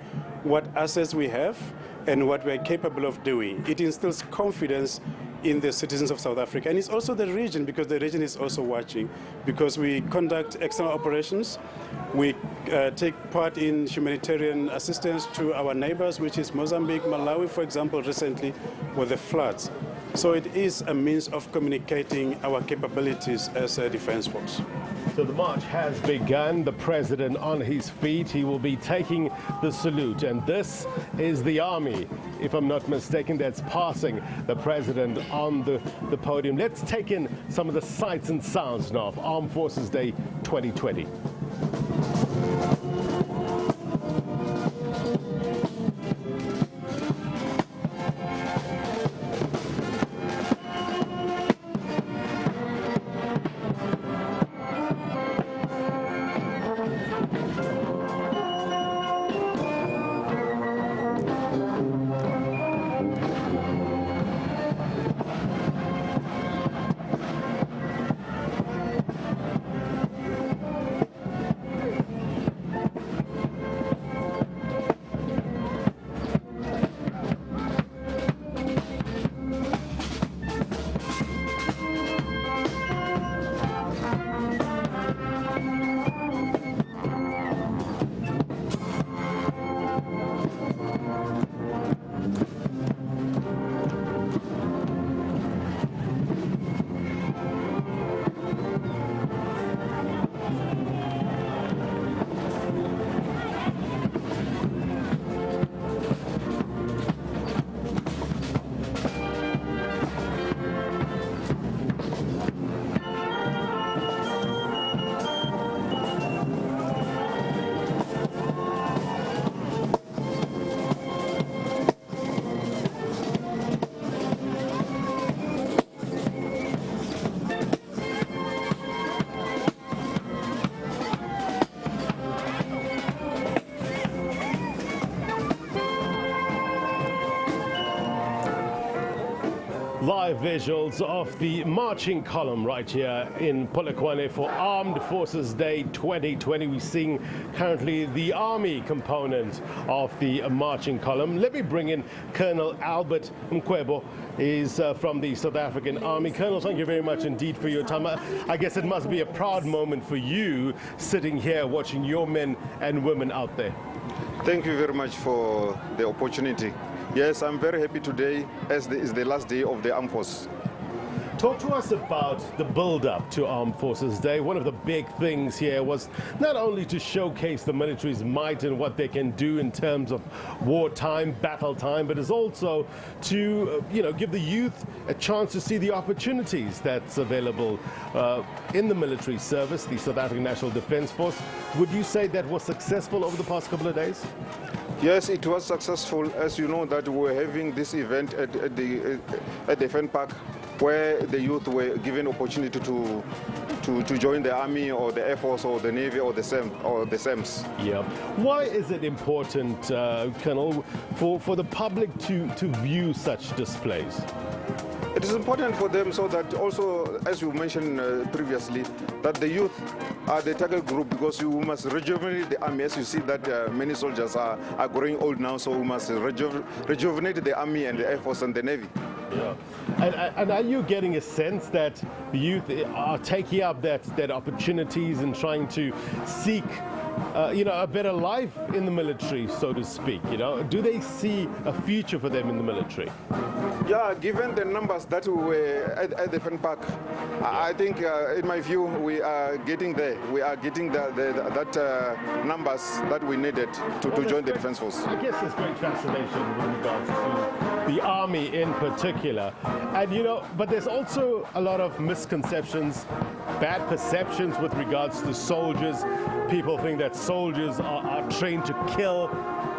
Speaker 7: what assets we have and what we are capable of doing. It instills confidence in the citizens of South Africa, and it's also the region, because the region is also watching, because we conduct external operations. We take part in humanitarian assistance to our neighbors, which is Mozambique, Malawi, for example, recently with the floods. So it is a means of communicating our capabilities as a defense force.
Speaker 6: So the march has begun. The president on his feet. He will be taking the salute. And this is the army, if I'm not mistaken, that's passing the president on the podium. Let's take in some of the sights and sounds now of Armed Forces Day 2020. live visuals of the marching column right here in Polokwane for Armed Forces Day 2020. We're seeing currently the Army component of the marching column. Let me bring in Colonel Albert Mkwebo. He's from the South African Army. Colonel, thank you very much indeed for your time. I guess it must be a proud moment for you sitting here watching your men and women out there.
Speaker 9: Thank you very much for the opportunity. Yes, I'm very happy today as it's the last day of the Armed Force.
Speaker 6: Talk to us about the build-up to Armed Forces Day. One of the big things here was not only to showcase the military's might and what they can do in terms of wartime, battle time, but it's also to give the youth a chance to see the opportunities that's available in the military service, the South African National Defence Force. Would you say that was successful over the past couple of days?
Speaker 9: Yes, it was successful. As you know, that we're having this event at the Fen Park, where the youth were given opportunity to join the Army or the Air Force or the Navy or the SAMs.
Speaker 6: Yeah. Why is it important, Colonel, for the public to view such displays?
Speaker 9: It is important for them so that also, as you mentioned previously, that the youth are the target group, because you must rejuvenate the army. As you see that many soldiers are growing old now, so we must rejuvenate the army and the Air Force and the Navy.
Speaker 6: Yeah. And are you getting a sense that the youth are taking up that opportunities and trying to seek a better life in the military, so to speak? Do they see a future for them in the military?
Speaker 9: Yeah, given the numbers that we were at the Fen Park, I think, in my view, we are getting there. We are getting that numbers that we needed to join the Defence Force.
Speaker 6: I guess there's great fascination with regards to the Army in particular. And, but there's also a lot of misconceptions, bad perceptions with regards to soldiers. People think that soldiers are trained to kill,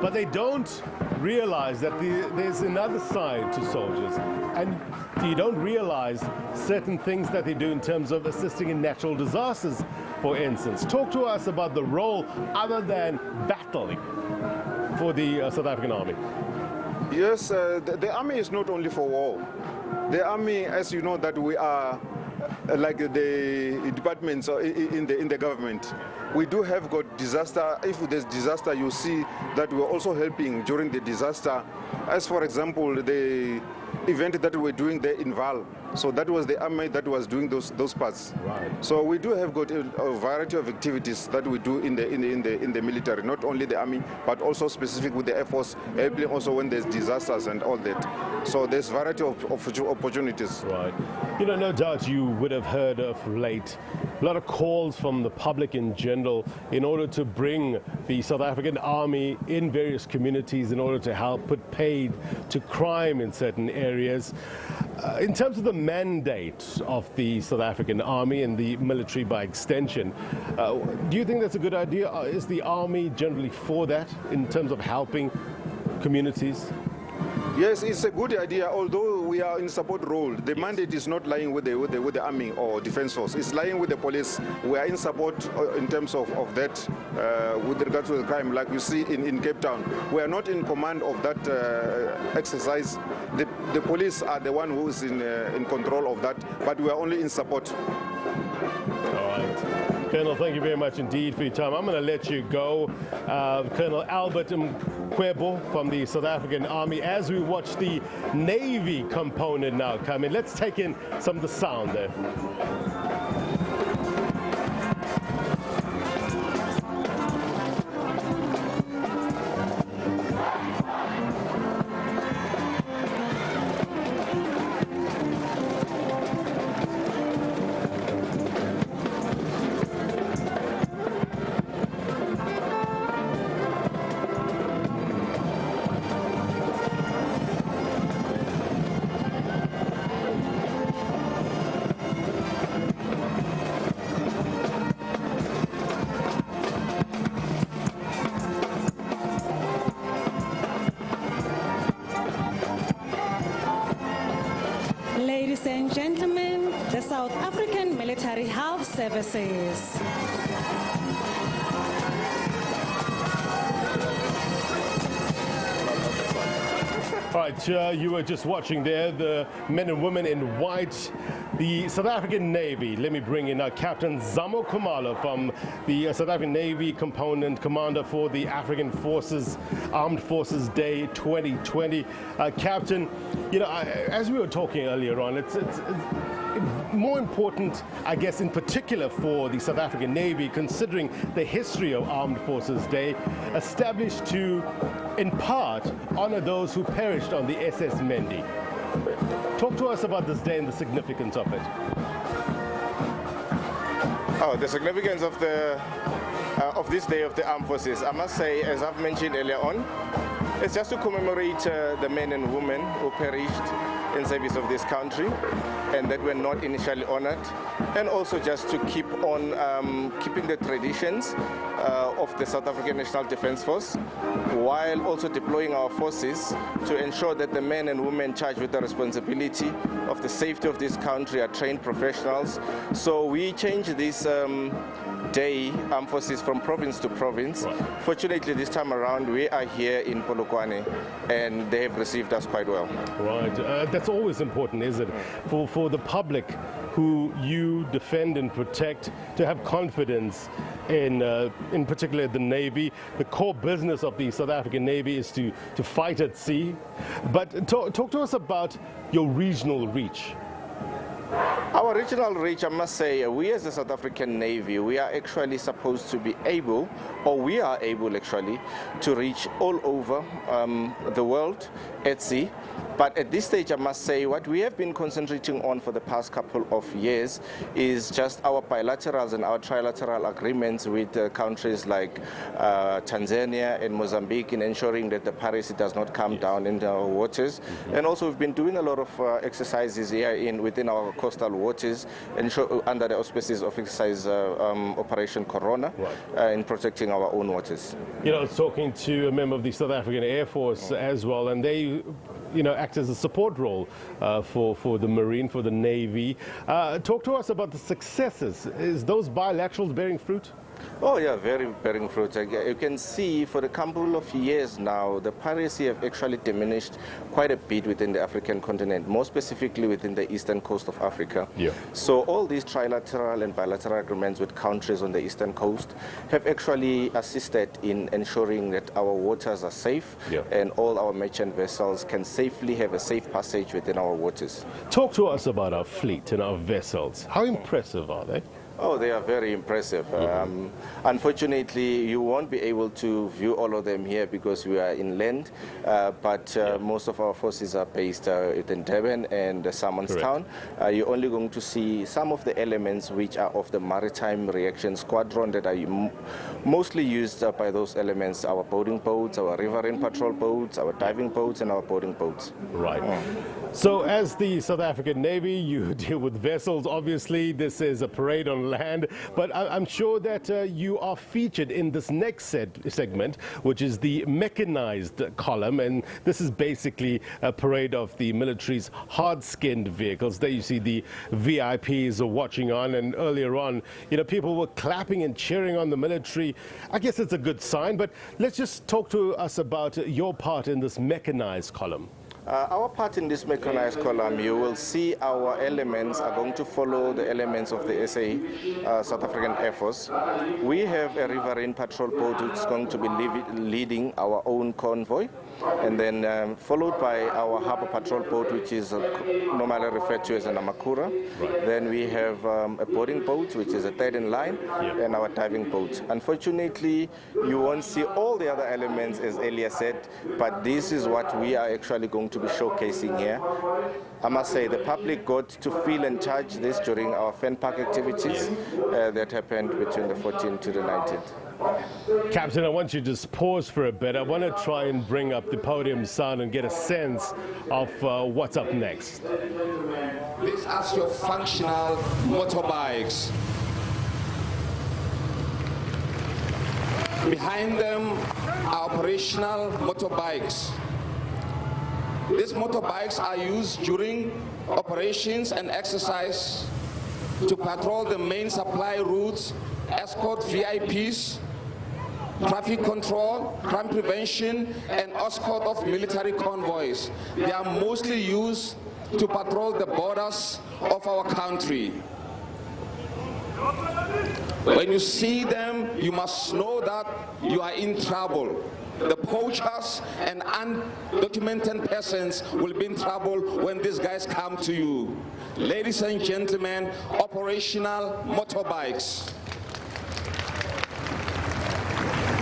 Speaker 6: but they don't realize that there's another side to soldiers. And you don't realize certain things that they do in terms of assisting in natural disasters, for instance. Talk to us about the role other than battling for the South African Army.
Speaker 9: Yes, the army is not only for war. The army, as you know, that we are like the departments in the government. We do have got disaster. If there's disaster, you see that we're also helping during the disaster. As for example, the event that we're doing there in Val. So that was the army that was doing those parts.
Speaker 6: Right.
Speaker 9: So we do have got a variety of activities that we do in the military, not only the army, but also specific with the Air Force, helping also when there's disasters and all that. So there's variety of opportunities.
Speaker 6: Right. No doubt you would have heard of late a lot of calls from the public in general in order to bring the South African Army in various communities in order to help put paid to crime in certain areas. In terms of the mandate of the South African Army and the military by extension, do you think that's a good idea? Is the Army generally for that in terms of helping communities?
Speaker 9: Yes, it's a good idea, although we are in support role. The mandate is not lying with the army or defense force. It's lying with the police. We are in support in terms of that with regard to the crime, like you see in Cape Town. We are not in command of that exercise. The police are the one who is in control of that, but we are only in support.
Speaker 6: All right. Colonel, thank you very much indeed for your time. I'm going to let you go. Colonel Albert Mkwebo from the South African Army. As we watch the Navy component now come in, let's take in some of the sound there.
Speaker 1: Ladies and gentlemen, the South African Military Health Services.
Speaker 6: Right, you were just watching there the men and women in white, the South African Navy. Let me bring in Captain Zamo Khumalo from the South African Navy commander for the African Forces, Armed Forces Day 2020. Captain, you know, as we were talking earlier on, it's more important, I guess, in particular for the South African Navy, considering the history of Armed Forces Day, established to, in part, honor those who perished on the SS Mendi. Talk to us about this day and the significance of it.
Speaker 10: Oh, the significance of this day of the Armed Forces, I must say, as I've mentioned earlier on, it's just to commemorate the men and women who perished in service of this country and that were not initially honored, and also just to keep on keeping the traditions of the South African National Defence Force, while also deploying our forces to ensure that the men and women charged with the responsibility of the safety of this country are trained professionals. So we changed this day, Armed Forces, from province to province. Right. Fortunately, this time around, we are here in Polokwane, and they have received us quite well.
Speaker 6: Right. That's always important, isn't it? For the public who you defend and protect to have confidence in particular the Navy. The core business of the South African Navy is to fight at sea. But talk to us about your regional reach.
Speaker 10: Our regional reach, I must say, we as the South African Navy, we are actually supposed to be able, or we are able actually, to reach all over the world at sea. But at this stage, I must say, what we have been concentrating on for the past couple of years is just our bilaterals and our trilateral agreements with countries like Tanzania and Mozambique in ensuring that the piracy does not come down into our waters. Mm-hmm. And also we've been doing a lot of exercises here within our coastal waters under the auspices of exercise Operation Corona, right, in protecting our own waters.
Speaker 6: You know, I was talking to a member of the South African Air Force as well, and they, you know, act as a support role for the Marine, for the Navy. Talk to us about the successes. Is those bilaterals bearing fruit?
Speaker 10: Oh yeah, very bearing fruit. You can see for a couple of years now, the piracy have actually diminished quite a bit within the African continent, more specifically within the eastern coast of Africa. Yeah. So all these trilateral and bilateral agreements with countries on the eastern coast have actually assisted in ensuring that our waters are safe, yeah, and all our merchant vessels can safely have a safe passage within our waters.
Speaker 6: Talk to us about our fleet and our vessels. How impressive are they?
Speaker 10: Oh, they are very impressive. Unfortunately, you won't be able to view all of them here because we are inland, but most of our forces are based in Durban and Simonstown. You're only going to see some of the elements which are of the Maritime Reaction Squadron that are mostly used by those elements, our boarding boats, our riverine patrol boats, our diving boats, and our boarding boats.
Speaker 6: Right. So as the South African Navy, you deal with vessels. Obviously, this is a parade on land, but I'm sure that you are featured in this next segment, which is the mechanized column, and this is basically a parade of the military's hard-skinned vehicles. There you see the VIPs are watching on, and earlier on, you know, people were clapping and cheering on the military. I guess it's a good sign, but let's just talk to us about your part in this mechanized column.
Speaker 10: Our part in this mechanized column, you will see our elements are going to follow the elements of the SA South African Air Force. We have a riverine patrol boat which is going to be leading our own convoy, and then followed by our harbor patrol boat, which is normally referred to as an Amakura. Right. Then we have a boarding boat, which is a third in line, and our diving boat. Unfortunately, you won't see all the other elements, as earlier said, but this is what we are actually going to be showcasing here. I must say the public got to feel and touch this during our fan park activities that happened between the 14th to the 19th.
Speaker 6: Captain, I want you to just pause for a bit. I want to try and bring up the podium sound and get a sense of what's up next.
Speaker 11: These are your functional motorbikes. Behind them are operational motorbikes. These motorbikes are used during operations and exercise to patrol the main supply routes, escort VIPs, traffic control, crime prevention, and escort of military convoys. They are mostly used to patrol the borders of our country. When you see them, you must know that you are in trouble. The poachers and undocumented persons will be in trouble when these guys come to you. Ladies and gentlemen, operational motorbikes.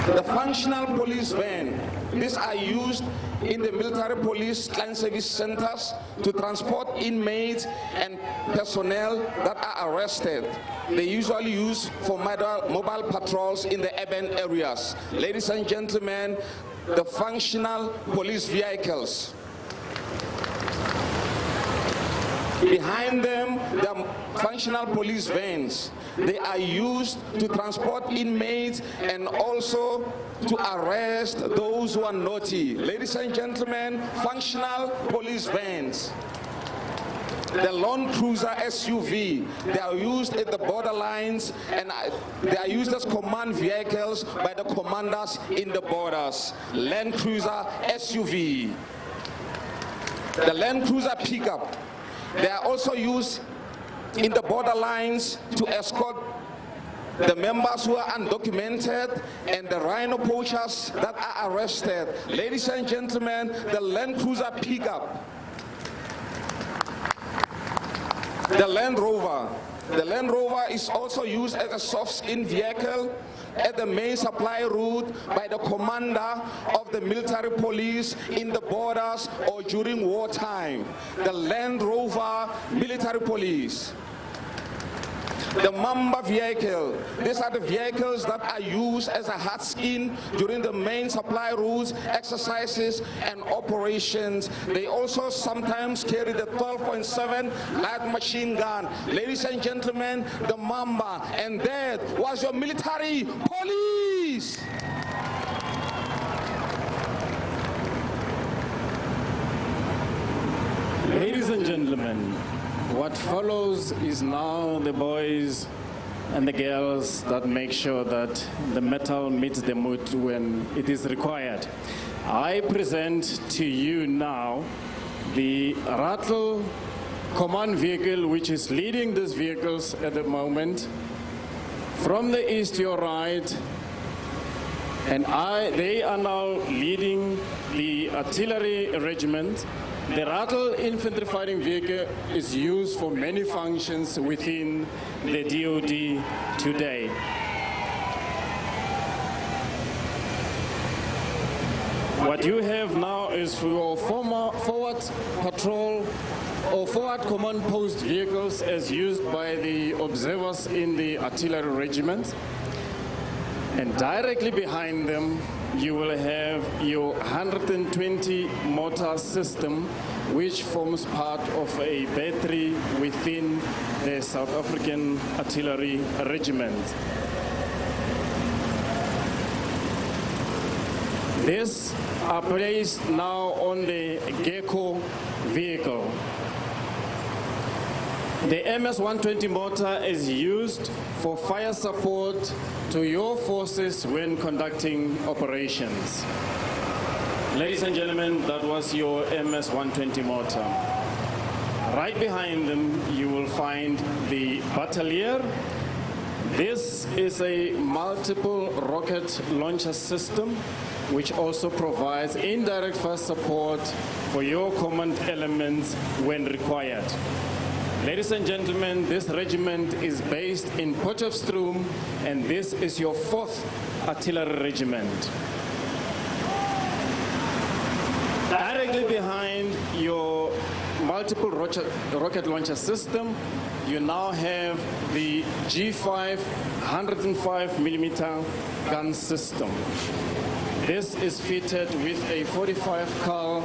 Speaker 11: The functional police van. These are used in the military police client service centers to transport inmates and personnel that are arrested. They usually use for mobile patrols in the urban areas. Ladies and gentlemen, the functional police vehicles. Behind them, the functional police vans. They are used to transport inmates and also to arrest those who are naughty. Ladies and gentlemen, functional police vans. The Land Cruiser SUV, they are used at the borderlines and they are used as command vehicles by the commanders in the borders. Land Cruiser SUV. The Land Cruiser pickup, they are also used in the borderlines to escort the members who are undocumented and the rhino poachers that are arrested. Ladies and gentlemen, the Land Cruiser pickup. The Land Rover. The Land Rover is also used as a soft-skin vehicle at the main supply route by the commander of the military police in the borders or during wartime. The Land Rover military police. The Mamba vehicle. These are the vehicles that are used as a hard skin during the main supply routes, exercises, and operations. They also sometimes carry the 12.7 light machine gun. Ladies and gentlemen, the Mamba. And that was your military police.
Speaker 12: Ladies and gentlemen, what follows is now the boys and the girls that make sure that the metal meets the mood when it is required. I present to you now the Rattle command vehicle, which is leading these vehicles at the moment. From the east to your right, and they are now leading the artillery regiment. The Rattle infantry fighting vehicle is used for many functions within the DoD today. What you have now is for your forward patrol or forward command post vehicles as used by the observers in the artillery regiment. And directly behind them, you will have your 120 mortar system, which forms part of a battery within the South African Artillery Regiment. These are placed now on the Gecko vehicle. The MS-120 mortar is used for fire support to your forces when conducting operations. Ladies and gentlemen, that was your MS-120 mortar. Right behind them, you will find the Batalier. This is a multiple rocket launcher system, which also provides indirect fire support for your command elements when required. Ladies and gentlemen, this regiment is based in Potchefstroom, and this is your 4th Artillery Regiment. Directly behind your multiple rocket launcher system, you now have the G5 105mm gun system. This is fitted with a 45 cal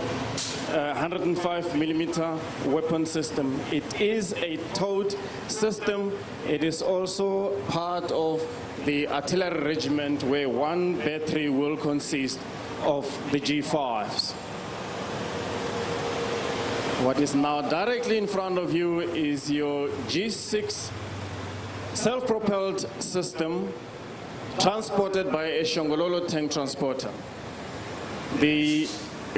Speaker 12: 105mm weapon system. It is a towed system. It is also part of the artillery regiment, where one battery will consist of the G5s. What is now directly in front of you is your G6 self-propelled system. transported by a Shongololo tank transporter. The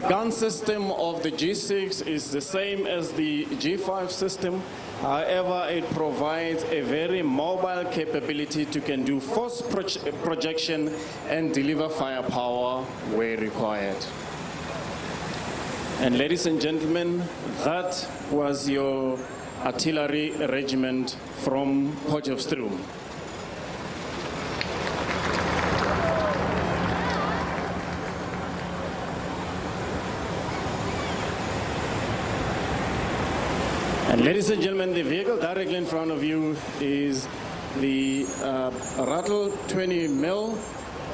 Speaker 12: gun system of the G6 is the same as the G5 system. However, it provides a very mobile capability to can do force projection and deliver firepower where required. And ladies and gentlemen, that was your artillery regiment from Potchefstroom. And ladies and gentlemen, the vehicle directly in front of you is the Rattle 20 mil,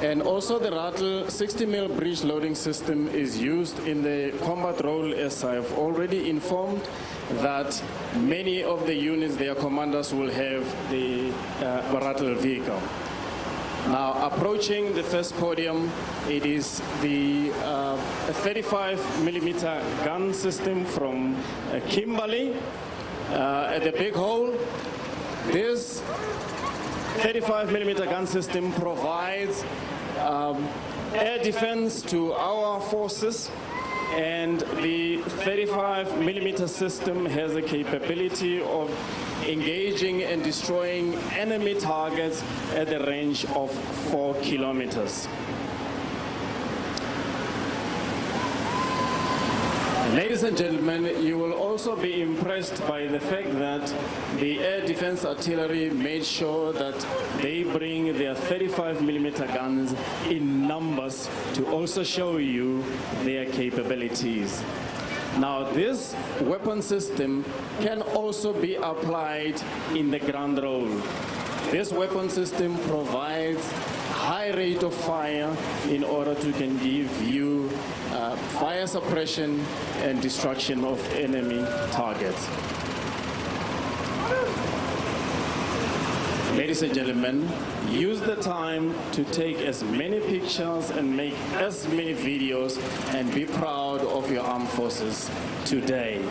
Speaker 12: and also the Rattle 60 mil breech loading system is used in the combat role, as I've already informed that many of the units, their commanders will have the Rattle vehicle. Now, approaching the first podium, it is the 35 millimeter gun system from Kimberley at the Big Hole. This 35 millimeter gun system provides air defense to our forces, and the 35 millimeter system has a capability of engaging and destroying enemy targets at the range of 4 kilometers. Ladies and gentlemen, you will also be impressed by the fact that the air defense artillery made sure that they bring their 35 millimeter guns in numbers to also show you their capabilities. Now, this weapon system can also be applied in the ground role. This weapon system provides high rate of fire in order to can give you fire suppression and destruction of enemy targets. Ladies and gentlemen, use the time to take as many pictures and make as many videos and be proud of your armed forces today.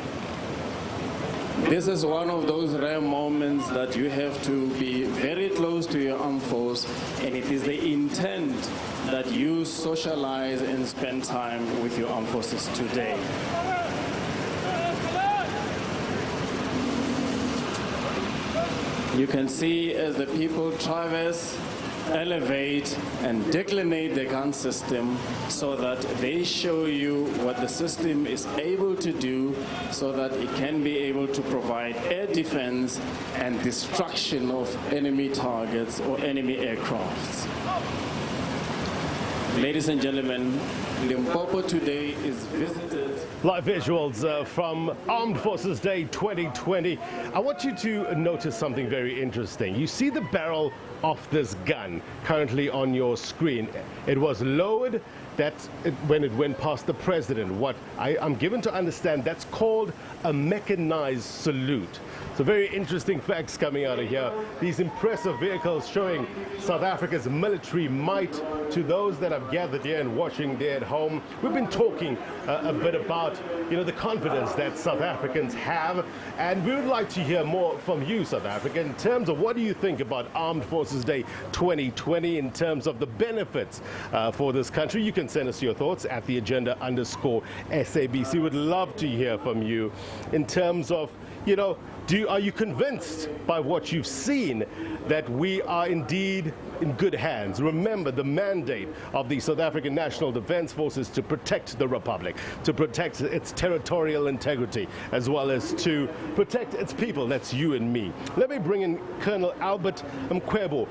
Speaker 12: This is one of those rare moments that you have to be very close to your armed force, and it is the intent that you socialize and spend time with your armed forces today. You can see as the people traverse, elevate and declinate the gun system so that they show you what the system is able to do so that it can be able to provide air defense and destruction of enemy targets or enemy aircrafts. Ladies and gentlemen, Limpopo today is visited.
Speaker 6: Live visuals from Armed Forces Day 2020. I want you to notice something very interesting. You see the barrel of this gun currently on your screen. It was lowered when it went past the president. What I'm given to understand, that's called a mechanized salute. So very interesting facts coming out of here. These impressive vehicles showing South Africa's military might to those that have gathered here and watching there at home. We've been talking a bit about, the confidence that South Africans have, and we would like to hear more from you, South Africa, in terms of what do you think about Armed Forces Day 2020 in terms of the benefits for this country. You can send us your thoughts at the agenda_SABC. We'd love to hear from you in terms of, are you convinced by what you've seen that we are indeed in good hands? Remember the mandate of the South African National Defence Forces to protect the Republic, to protect its territorial integrity, as well as to protect its people. That's you and me. Let me bring in Colonel Albert Mkwebo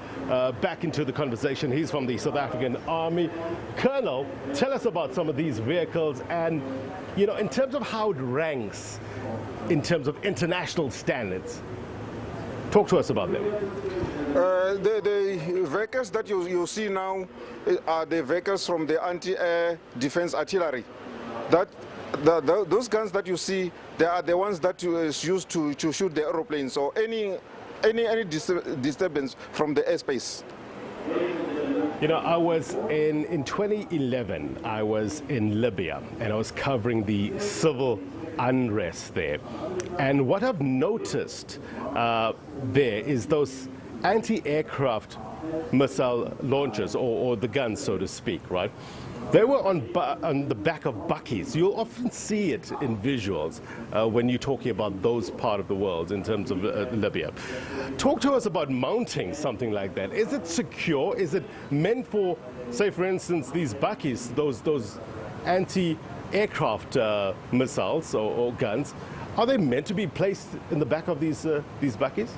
Speaker 6: back into the conversation. He's from the South African Army. Colonel, tell us about some of these vehicles and, in terms of how it ranks in terms of international standards. Talk to us about them.
Speaker 9: The vehicles that you see now are the vehicles from the anti-air defense artillery. Those guns that you see, they are the ones that is used to shoot the aeroplanes or any disturbance from the airspace.
Speaker 6: I was in 2011, I was in Libya, and I was covering the civil unrest there. And what I've noticed there is those anti-aircraft missile launchers, or the guns, so to speak, right? They were on the back of buckies. You'll often see it in visuals when you're talking about those part of the world in terms of Libya. Talk to us about mounting something like that. Is it secure? Is it meant for, say, for instance, these buckies, those anti-aircraft missiles or guns? Are they meant to be placed in the back of these buckies?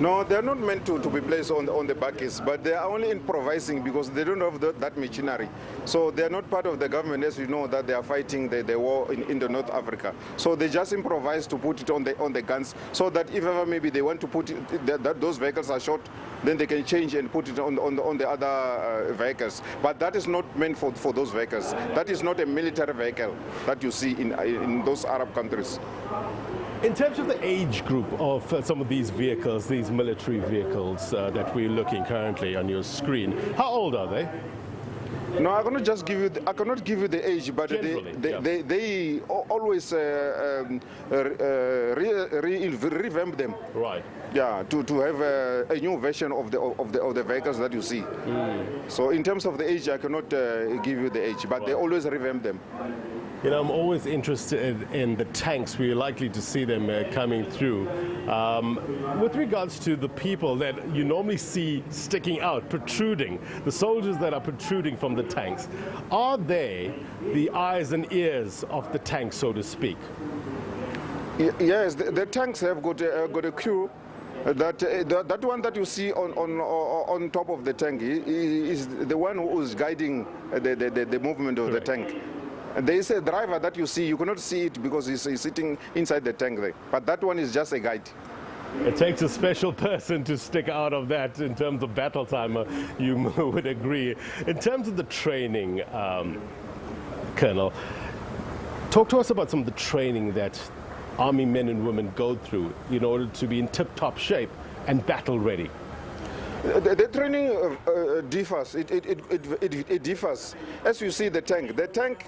Speaker 9: No, they're not meant to be placed on the buckets, but they are only improvising because they don't have that machinery. So they're not part of the government, as you know, that they are fighting the war in the North Africa. So they just improvise to put it on the guns, so that if ever maybe they want to put it, that those vehicles are shot, then they can change and put it on the other vehicles. But that is not meant for those vehicles. That is not a military vehicle that you see in those Arab countries.
Speaker 6: In terms of the age group of some of these vehicles, these military vehicles that we're looking currently on your screen, how old are they?
Speaker 9: No, I cannot just give you. I cannot give you the age, but they always revamp them.
Speaker 6: Right.
Speaker 9: Yeah, to have a new version of the vehicles that you see. So in terms of the age, I cannot give you the age, but they always revamp them.
Speaker 6: You know, I'm always interested in the tanks. We're likely to see them coming through. With regards to the people that you normally see sticking out, protruding, the soldiers that are protruding from the tanks, are they the eyes and ears of the tank, so to speak?
Speaker 9: Yes, the tanks have got a crew. That one that you see on top of the tank is the one who is guiding the movement of the tank. There is a driver that you see. You cannot see it because he's sitting inside the tank there. But that one is just a guide.
Speaker 6: It takes a special person to stick out of that in terms of battle time, you would agree. In terms of the training, Colonel, talk to us about some of the training that Army men and women go through in order to be in tip-top shape and battle ready.
Speaker 9: The training differs. It differs. As you see the tank,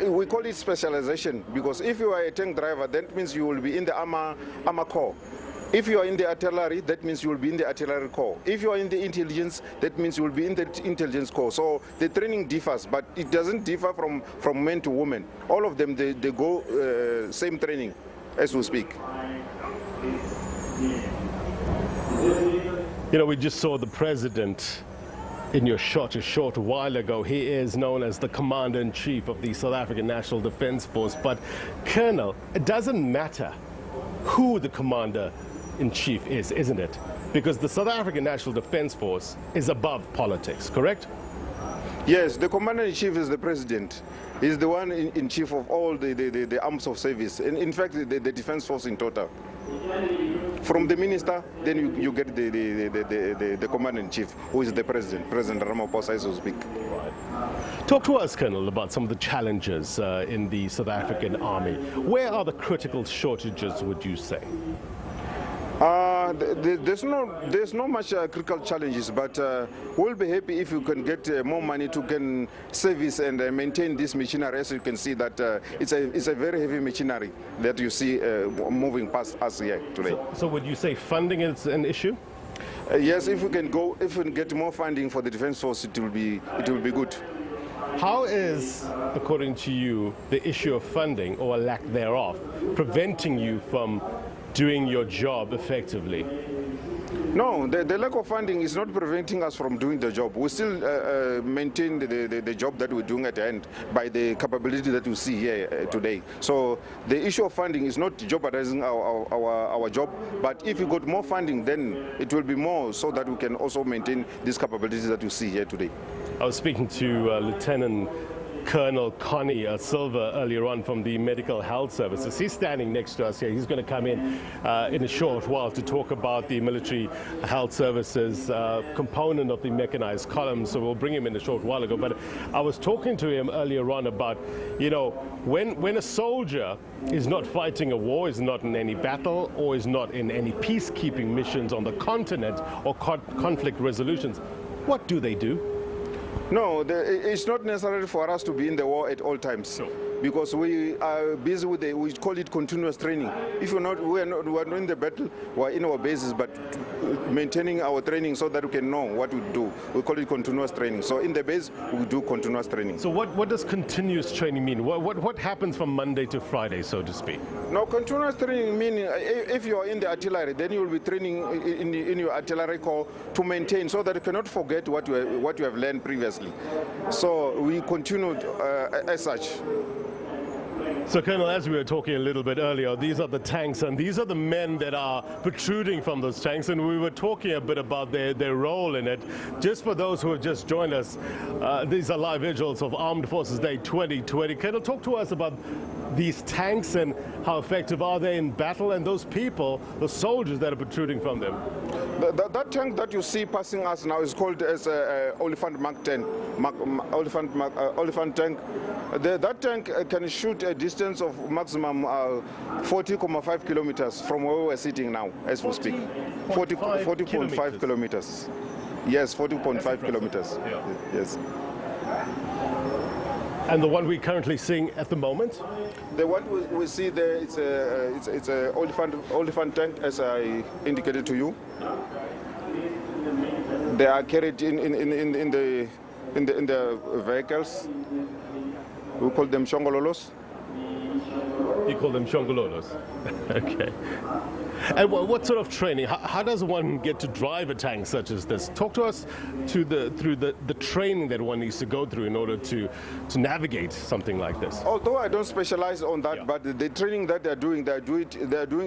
Speaker 9: we call it specialization, because if you are a tank driver, that means you will be in the armor corps. If you are in the artillery, that means you will be in the artillery corps. If you are in the intelligence, that means you will be in the intelligence corps. So the training differs, but it doesn't differ from men to women. All of them, they go same training as we speak.
Speaker 6: You know, we just saw the president in your shot a short while ago. He is known as the Commander-in-Chief of the South African National Defence Force. But, Colonel, it doesn't matter who the Commander-in-Chief is, isn't it? Because the South African National Defence Force is above politics, correct?
Speaker 9: Yes, the Commander-in-Chief is the President. He's the one in chief of all the arms of service, and in fact the Defence Force in total. From the minister, then you get the Commander-in-Chief, who is the President Ramaphosa, so to speak.
Speaker 6: Right. Talk to us, Colonel, about some of the challenges in the South African Army. Where are the critical shortages, would you say?
Speaker 9: There's no much critical challenges, but we'll be happy if you can get more money to can service and maintain this machinery. As you can see that it's a very heavy machinery that you see moving past us here today.
Speaker 6: So would you say funding is an issue?
Speaker 9: Yes, if we can get more funding for the Defence Force, it will be good.
Speaker 6: How is, according to you, the issue of funding or a lack thereof preventing you from doing your job effectively?
Speaker 9: No, the lack of funding is not preventing us from doing the job. We still maintain the job that we're doing at the end by the capability that you see here today. So the issue of funding is not jeopardizing our job, but if we got more funding, then it will be more so that we can also maintain these capabilities that you see here today.
Speaker 6: I was speaking to Lieutenant Colonel Connie Silva earlier on from the Medical Health Services. He's standing next to us here. He's going to come in a short while to talk about the Military Health Services component of the mechanized column. So we'll bring him in a short while ago. But I was talking to him earlier on about, you know, when a soldier is not fighting a war, is not in any battle, or is not in any peacekeeping missions on the continent or conflict resolutions, what do they do?
Speaker 9: No, it's not necessary for us to be in the war at all times.
Speaker 6: No.
Speaker 9: because we are busy with we call it continuous training. If we are not in the battle, we are in our bases, but maintaining our training so that we can know what we do. We call it continuous training. So in the base, we do continuous training.
Speaker 6: So what does continuous training mean? What happens from Monday to Friday, so to speak?
Speaker 9: Now, continuous training meaning if you are in the artillery, then you will be training in your artillery corps to maintain, so that you cannot forget what you have learned previously. So we continued as such.
Speaker 6: So, Colonel, as we were talking a little bit earlier, these are the tanks, and these are the men that are protruding from those tanks, and we were talking a bit about their role in it. Just for those who have just joined us, these are live visuals of Armed Forces Day 2020. Colonel, talk to us about these tanks and how effective are they in battle, and those people, the soldiers that are protruding from them.
Speaker 9: That tank that you see passing us now is called as Elephant Mark 10, Elephant tank. That tank can shoot a distance of maximum 40.5 kilometers from where we're sitting now, as we speak. 40.5 kilometers. Yes, 40.5 kilometers.
Speaker 6: Yeah.
Speaker 9: Yes.
Speaker 6: And the one we're currently seeing at the moment?
Speaker 9: The one we see there, it's a elephant tank, as I indicated to you. They are carried in the vehicles. We call them shongololos.
Speaker 6: You call them shongololos? Okay. And what sort of training? How does one get to drive a tank such as this? Talk to us through the training that one needs to go through in order to navigate something like this.
Speaker 9: Although I don't specialize on that, yeah, but the training that they are doing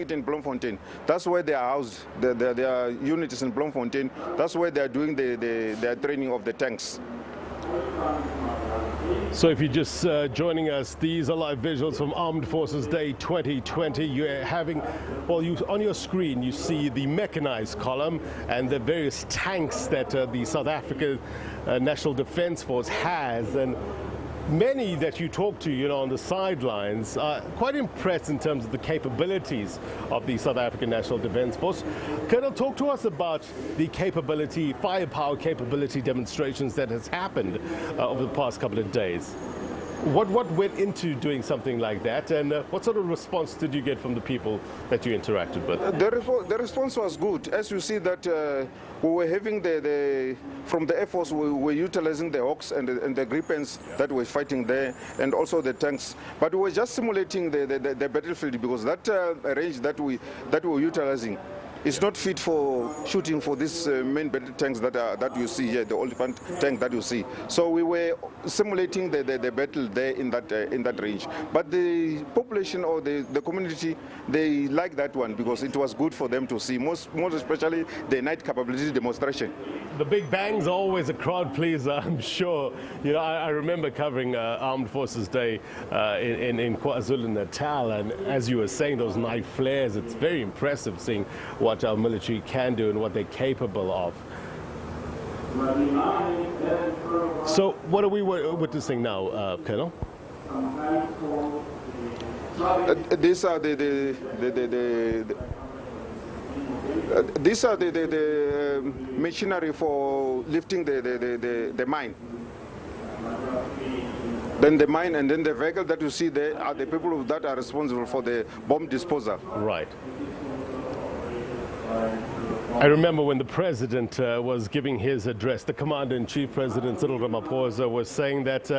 Speaker 9: it in Bloemfontein. That's where they are housed. Their unit is in Bloemfontein. That's where they are doing their training of the tanks.
Speaker 6: So if you're just joining us, these are live visuals from Armed Forces Day 2020. You're having, on your screen you see the mechanized column and the various tanks that the South African National Defence Force has, and many that you talk to, on the sidelines are quite impressed in terms of the capabilities of the South African National Defence Force. Colonel, talk to us about the firepower capability demonstrations that has happened over the past couple of days. What went into doing something like that, and what sort of response did you get from the people that you interacted with?
Speaker 9: The response was good. As you see that we were having from the Air Force, we were utilizing the Hawks and the Gripens that were fighting there, and also the tanks. But we were just simulating the battlefield, because that range that we were utilizing is not fit for shooting for these main battle tanks that you see here, the Elephant tank that you see. So we were simulating the battle there in that range. But the population or the community, they like that one because it was good for them to see, most especially the night capability demonstration.
Speaker 6: The big bangs are always a crowd pleaser, I'm sure. I remember covering Armed Forces Day in KwaZulu-Natal, and as you were saying, those night flares, it's very impressive seeing what our military can do and what they're capable of. So what are we witnessing now, Colonel?
Speaker 9: These are the machinery for lifting the mine. Then the mine and then the vehicle that you see there are the people that are responsible for the bomb disposal.
Speaker 6: Right. I remember when the president was giving his address, the commander-in-chief, President Cyril Ramaphosa, was saying that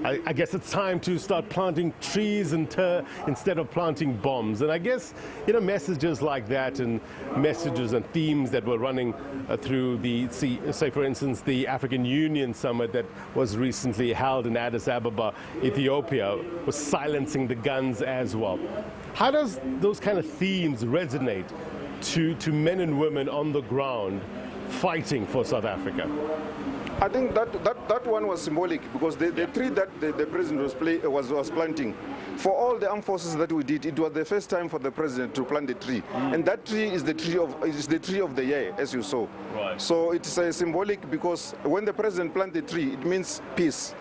Speaker 6: I guess it's time to start planting trees instead of planting bombs. And I guess, messages like that and messages and themes that were running through say for instance, the African Union summit that was recently held in Addis Ababa, Ethiopia, was silencing the guns as well. How does those kind of themes resonate to men and women on the ground fighting for South Africa?
Speaker 9: I think that one was symbolic, because the tree that the president was planting, for all the armed forces that we did, it was the first time for the president to plant a tree, and that tree is the tree of the year, as you saw.
Speaker 6: Right.
Speaker 9: So it's symbolic, because when the president planted the tree, it means peace.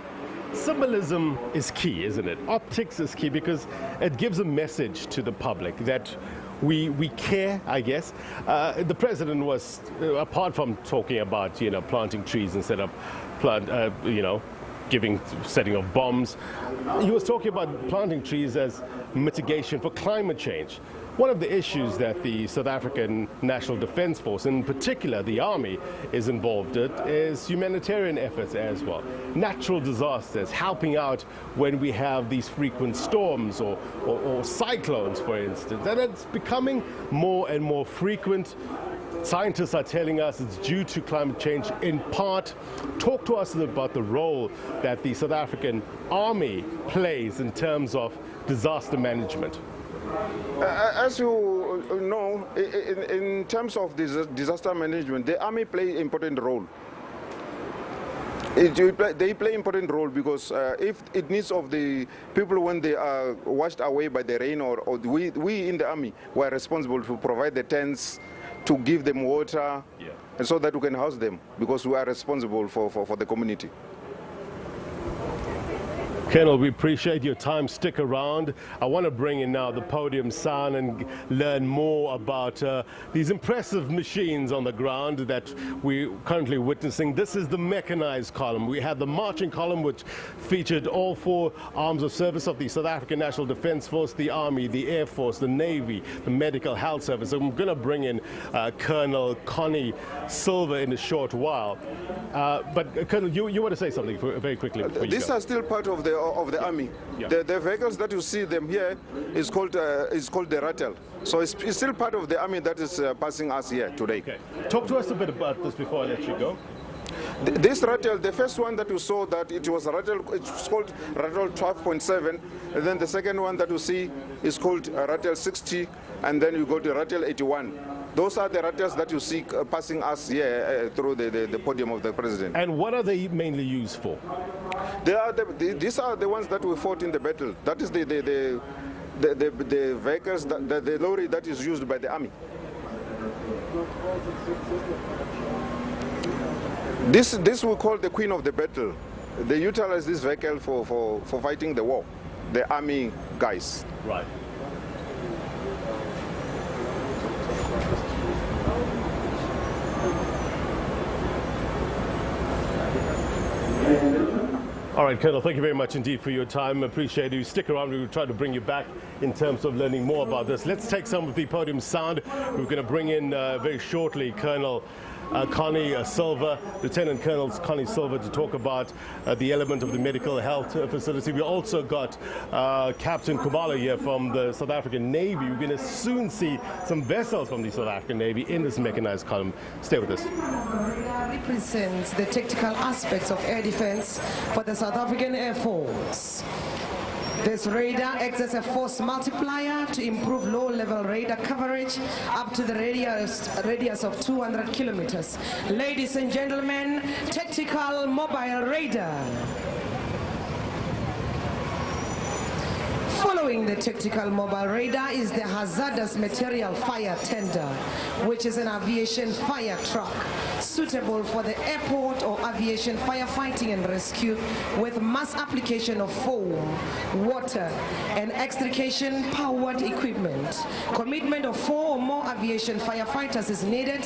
Speaker 6: Symbolism is key, isn't it? Optics is key, because it gives a message to the public that we care, I guess. The president was, apart from talking about planting trees instead of setting of bombs. He was talking about planting trees as mitigation for climate change. One of the issues that the South African National Defence Force, in particular the Army, is involved in is humanitarian efforts as well. Natural disasters, helping out when we have these frequent storms or cyclones, for instance. And it's becoming more and more frequent. Scientists are telling us it's due to climate change in part. Talk to us about the role that the South African Army plays in terms of disaster management.
Speaker 9: As you know, in terms of disaster management, the Army plays an important role. They play an important role because if it needs of the people when they are washed away by the rain, or we in the Army were responsible to provide the tents, to give them water, and so that we can house them, because we are responsible for the community.
Speaker 6: Colonel, we appreciate your time. Stick around. I want to bring in now the podium sound and learn more about these impressive machines on the ground that we're currently witnessing. This is the mechanized column. We have the marching column, which featured all 4 arms of service of the South African National Defence Force, the Army, the Air Force, the Navy, the Medical Health Service. So I'm going to bring in Colonel Connie Silver in a short while. But Colonel, you want to say something very quickly before you
Speaker 9: These
Speaker 6: go.
Speaker 9: are still part of the Army.
Speaker 6: Yeah.
Speaker 9: The vehicles that you see them here is called the rattle. So it's still part of the Army that is passing us here today.
Speaker 6: Okay. Talk to us a bit about this before I let you go.
Speaker 9: This rattle, the first one that you saw, that it was it's called rattle 12.7, and then the second one that you see is called rattle 60, and then you go to rattle 81. Those are the rattles that you see passing us here through the podium of the president.
Speaker 6: And what are they mainly used for?
Speaker 9: These are the ones that we fought in the battle. That is the vehicles, the lorry that is used by the Army. This we call the queen of the battle. They utilize this vehicle for fighting the war, the Army guys.
Speaker 6: Right. All right, Colonel, thank you very much indeed for your time. Appreciate you. Stick around. We will try to bring you back in terms of learning more about this. Let's take some of the podium sound. We're going to bring in very shortly Colonel Connie Silver, Lieutenant Colonel Connie Silver, to talk about the element of the medical health facility. We also got Captain Kumalo here from the South African Navy. We're going to soon see some vessels from the South African Navy in this mechanized column. Stay with us.
Speaker 5: Represents the tactical aspects of air defense for the South African Air Force. This radar acts as a force multiplier to improve low-level radar coverage up to the radius of 200 kilometers. Ladies and gentlemen, tactical mobile radar. Following the tactical mobile radar is the hazardous material fire tender, which is an aviation fire truck suitable for the airport or aviation firefighting and rescue, with mass application of foam, water, and extrication powered equipment. Commitment of 4 or more aviation firefighters is needed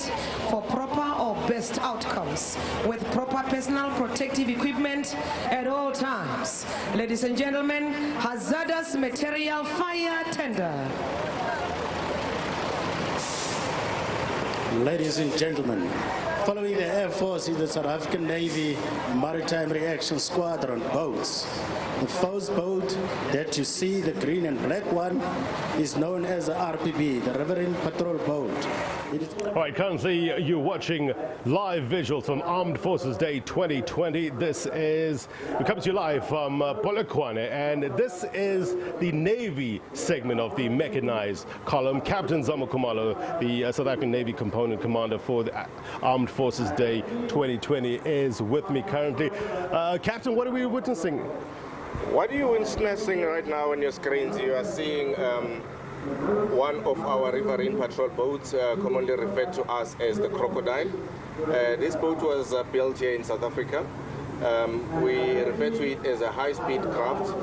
Speaker 5: for proper or best outcomes, with proper personal protective equipment at all times. Ladies and gentlemen, hazardous material fire tender.
Speaker 13: Ladies and gentlemen, following the Air Force is the South African Navy Maritime Reaction Squadron boats. The first boat that you see, the green and black one, is known as the RPB, the Riverine Patrol Boat.
Speaker 6: All right, currently you're watching live visuals from Armed Forces Day 2020. We come to you live from Polokwane, and this is the Navy segment of the mechanized column. Captain Zamo Kumalo, the South African Navy component commander for the Armed Forces Day 2020, is with me currently. Captain, what are we witnessing?
Speaker 10: What are you witnessing right now on your screens? You are seeing one of our riverine patrol boats, commonly referred to us as the Crocodile. This boat was built here in South Africa. We refer to it as a high-speed craft.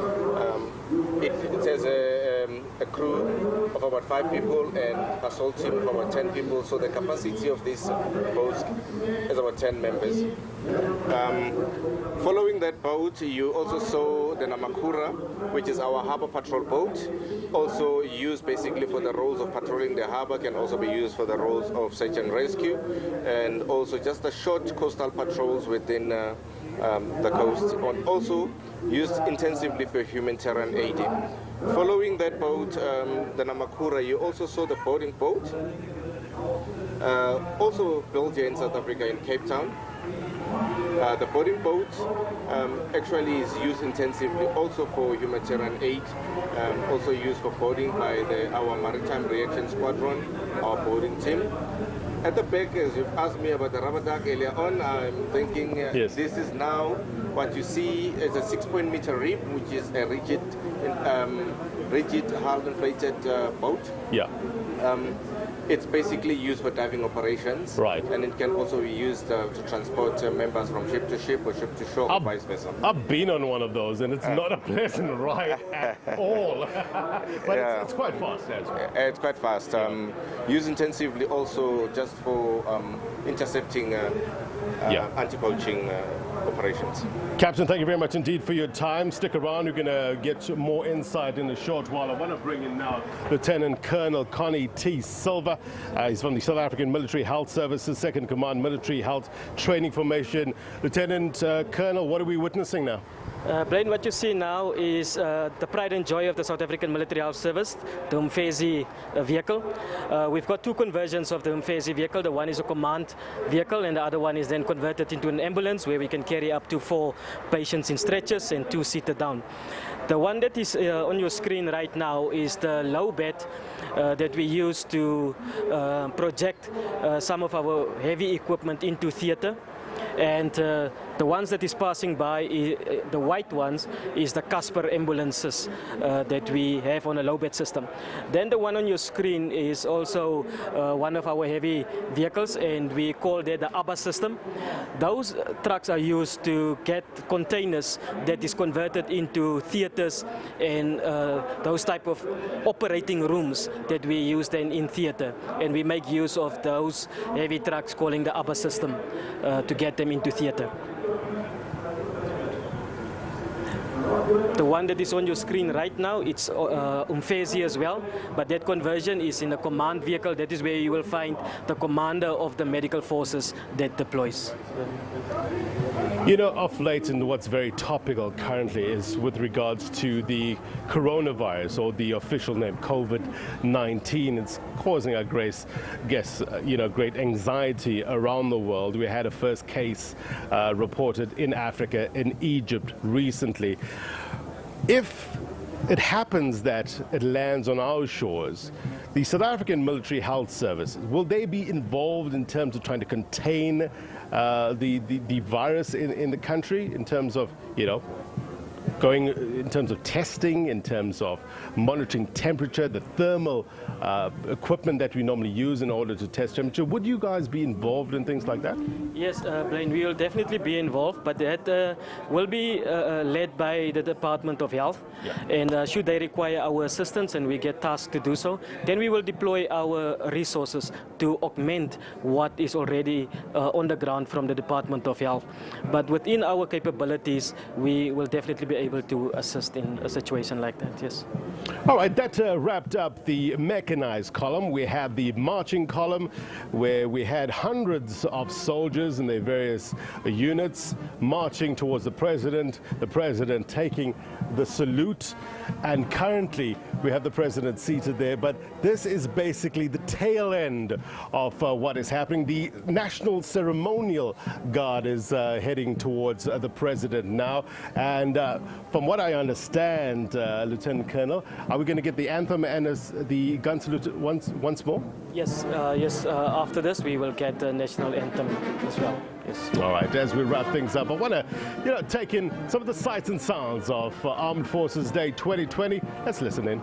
Speaker 10: It has a crew of about 5 people and a assault team of about 10 people. So the capacity of this boat is about 10 members. Following that boat, you also saw the Namakura, which is our harbor patrol boat, also used basically for the roles of patrolling the harbor, can also be used for the roles of search and rescue, and also just the short coastal patrols within the coast, and also used intensively for humanitarian aid. Following that boat, the Namakura, you also saw the boarding boat, also built here in South Africa in Cape Town. The boarding boat actually is used intensively also for humanitarian aid, also used for boarding by our Maritime Reaction Squadron, our boarding team. At the back, as you've asked me about the rubber duck earlier on, I'm thinking
Speaker 6: yes.
Speaker 10: This is now what you see is a 6-meter rib, which is a rigid hull-inflated boat.
Speaker 6: Yeah.
Speaker 10: It's basically used for diving operations,
Speaker 6: right?
Speaker 10: And it can also be used to transport members from ship to ship or ship to shore, or vice versa.
Speaker 6: I've been on one of those, and it's not a pleasant ride at all. But
Speaker 10: yeah.
Speaker 6: it's quite fast.
Speaker 10: It's quite fast. Used intensively also just for intercepting anti-poaching operations.
Speaker 6: Captain, thank you very much indeed for your time. Stick around, we're going to get more insight in a short while. I want to bring in now Lieutenant Colonel Connie T. Silva. He's from the South African Military Health Services, 2nd Command Military Health Training Formation. Lieutenant Colonel, what are we witnessing now?
Speaker 14: Blaine, what you see now is the pride and joy of the South African Military Health Service, the Umfezi vehicle. We've got 2 conversions of the Umfezi vehicle. The one is a command vehicle, and the other one is then converted into an ambulance where we can carry up to 4 patients in stretchers and 2 seated down. The one that is on your screen right now is the low bed that we use to project some of our heavy equipment into theater. And the ones that is passing by, the white ones, is the Casper ambulances that we have on a low bed system. Then the one on your screen is also one of our heavy vehicles, and we call that the ABBA system. Those trucks are used to get containers that is converted into theaters and those type of operating rooms that we use then in theater. And we make use of those heavy trucks calling the ABBA system to get them into theater. The one that is on your screen right now, it's Umfezi as well, but that conversion is in a command vehicle. That is where you will find the commander of the medical forces that deploys.
Speaker 6: You know, of late, and what's very topical currently is with regards to the coronavirus, or the official name COVID-19. It's causing a great anxiety around the world. We had a first case reported in Africa, in Egypt recently. If it happens that it lands on our shores, the South African Military Health Services, will they be involved in terms of trying to contain the virus in the country, in terms of, going in terms of testing, in terms of monitoring temperature, the thermal equipment that we normally use in order to test temperature? Would you guys be involved in things like that?
Speaker 14: Yes, Blaine, we will definitely be involved, but that will be led by the Department of Health. Yeah. And should they require our assistance and we get tasked to do so, then we will deploy our resources to augment what is already on the ground from the Department of Health. But within our capabilities, we will definitely be able to assist in a situation like that, yes.
Speaker 6: All right, that wrapped up the mechanized column. We had the marching column, where we had hundreds of soldiers in their various units marching towards the president taking the salute. And currently we have the president seated there, but this is basically the tail end of what is happening. The National Ceremonial Guard is heading towards the president now, and from what I understand, Lieutenant Colonel, are we going to get the anthem and the gun salute once more?
Speaker 14: Yes, yes. After this, we will get the national anthem as well. Yes.
Speaker 6: All right. As we wrap things up, I want to, take in some of the sights and sounds of Armed Forces Day 2020. Let's listen in.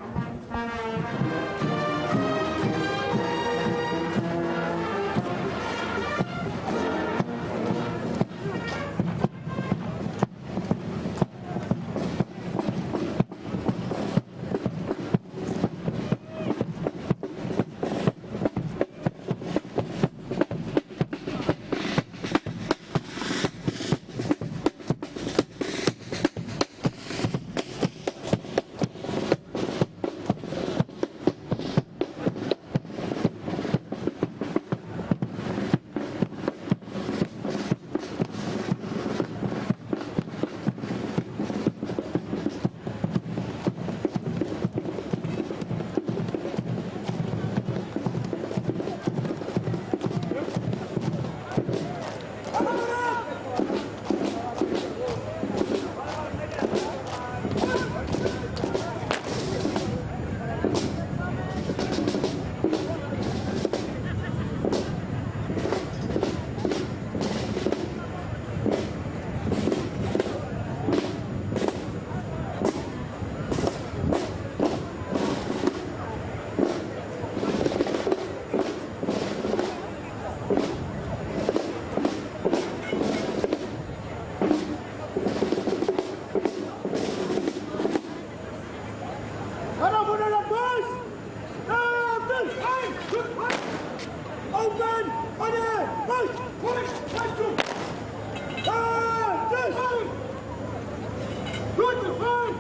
Speaker 15: Open! Order! Push! Push! Push! Good! Good!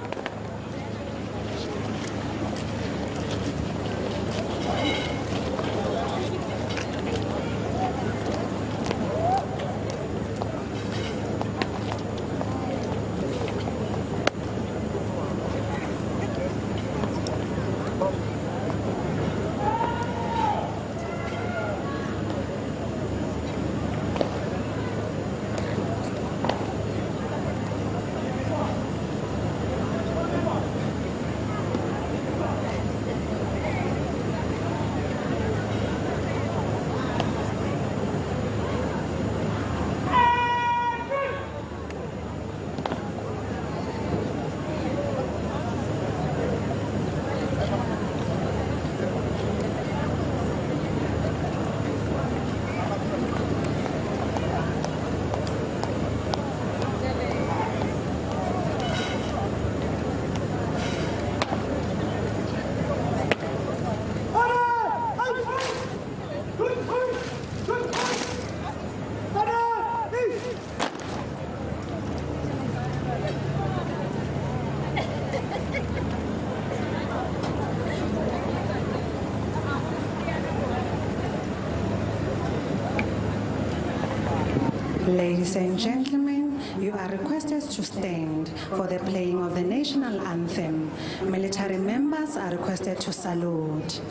Speaker 1: Ladies and gentlemen, you are requested to stand for the playing of the national anthem. Military members are requested to salute.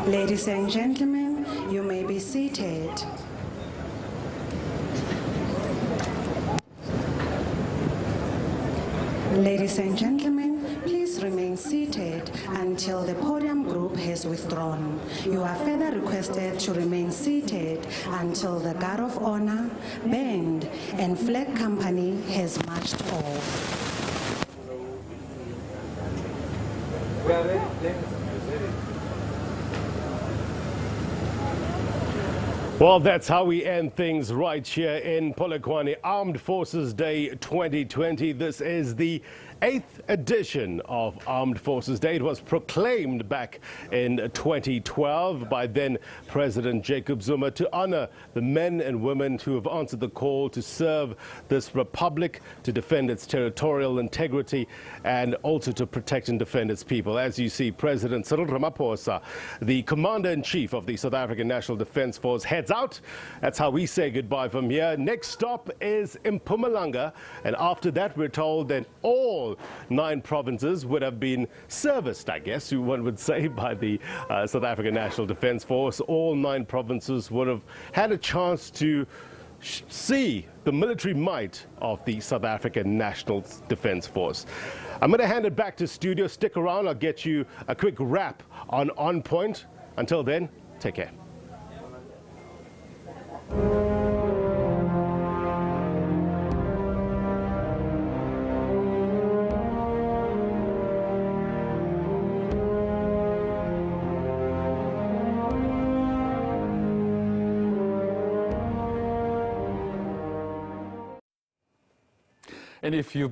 Speaker 1: Ladies and gentlemen, you may be seated. Ladies and gentlemen, please remain seated until the podium group has withdrawn. You are further requested to remain seated until the Guard of Honor, band, and flag company has marched off.
Speaker 6: Well, that's how we end things right here in Polokwane Armed Forces Day 2020. This is the 8th edition of Armed Forces Day. It was proclaimed back in 2012 by then President Jacob Zuma to honor the men and women who have answered the call to serve this republic, to defend its territorial integrity, and also to protect and defend its people. As you see, President Cyril Ramaphosa, the Commander-in-Chief of the South African National Defence Force, heads out. That's how we say goodbye from here. Next stop is in Mpumalanga, and after that we're told that all all 9 provinces would have been serviced, I guess, one would say, by the South African National Defence Force. All 9 provinces would have had a chance to see the military might of the South African National Defence Force. I'm going to hand it back to studio. Stick around. I'll get you a quick wrap on Point. Until then, take care.
Speaker 16: And if you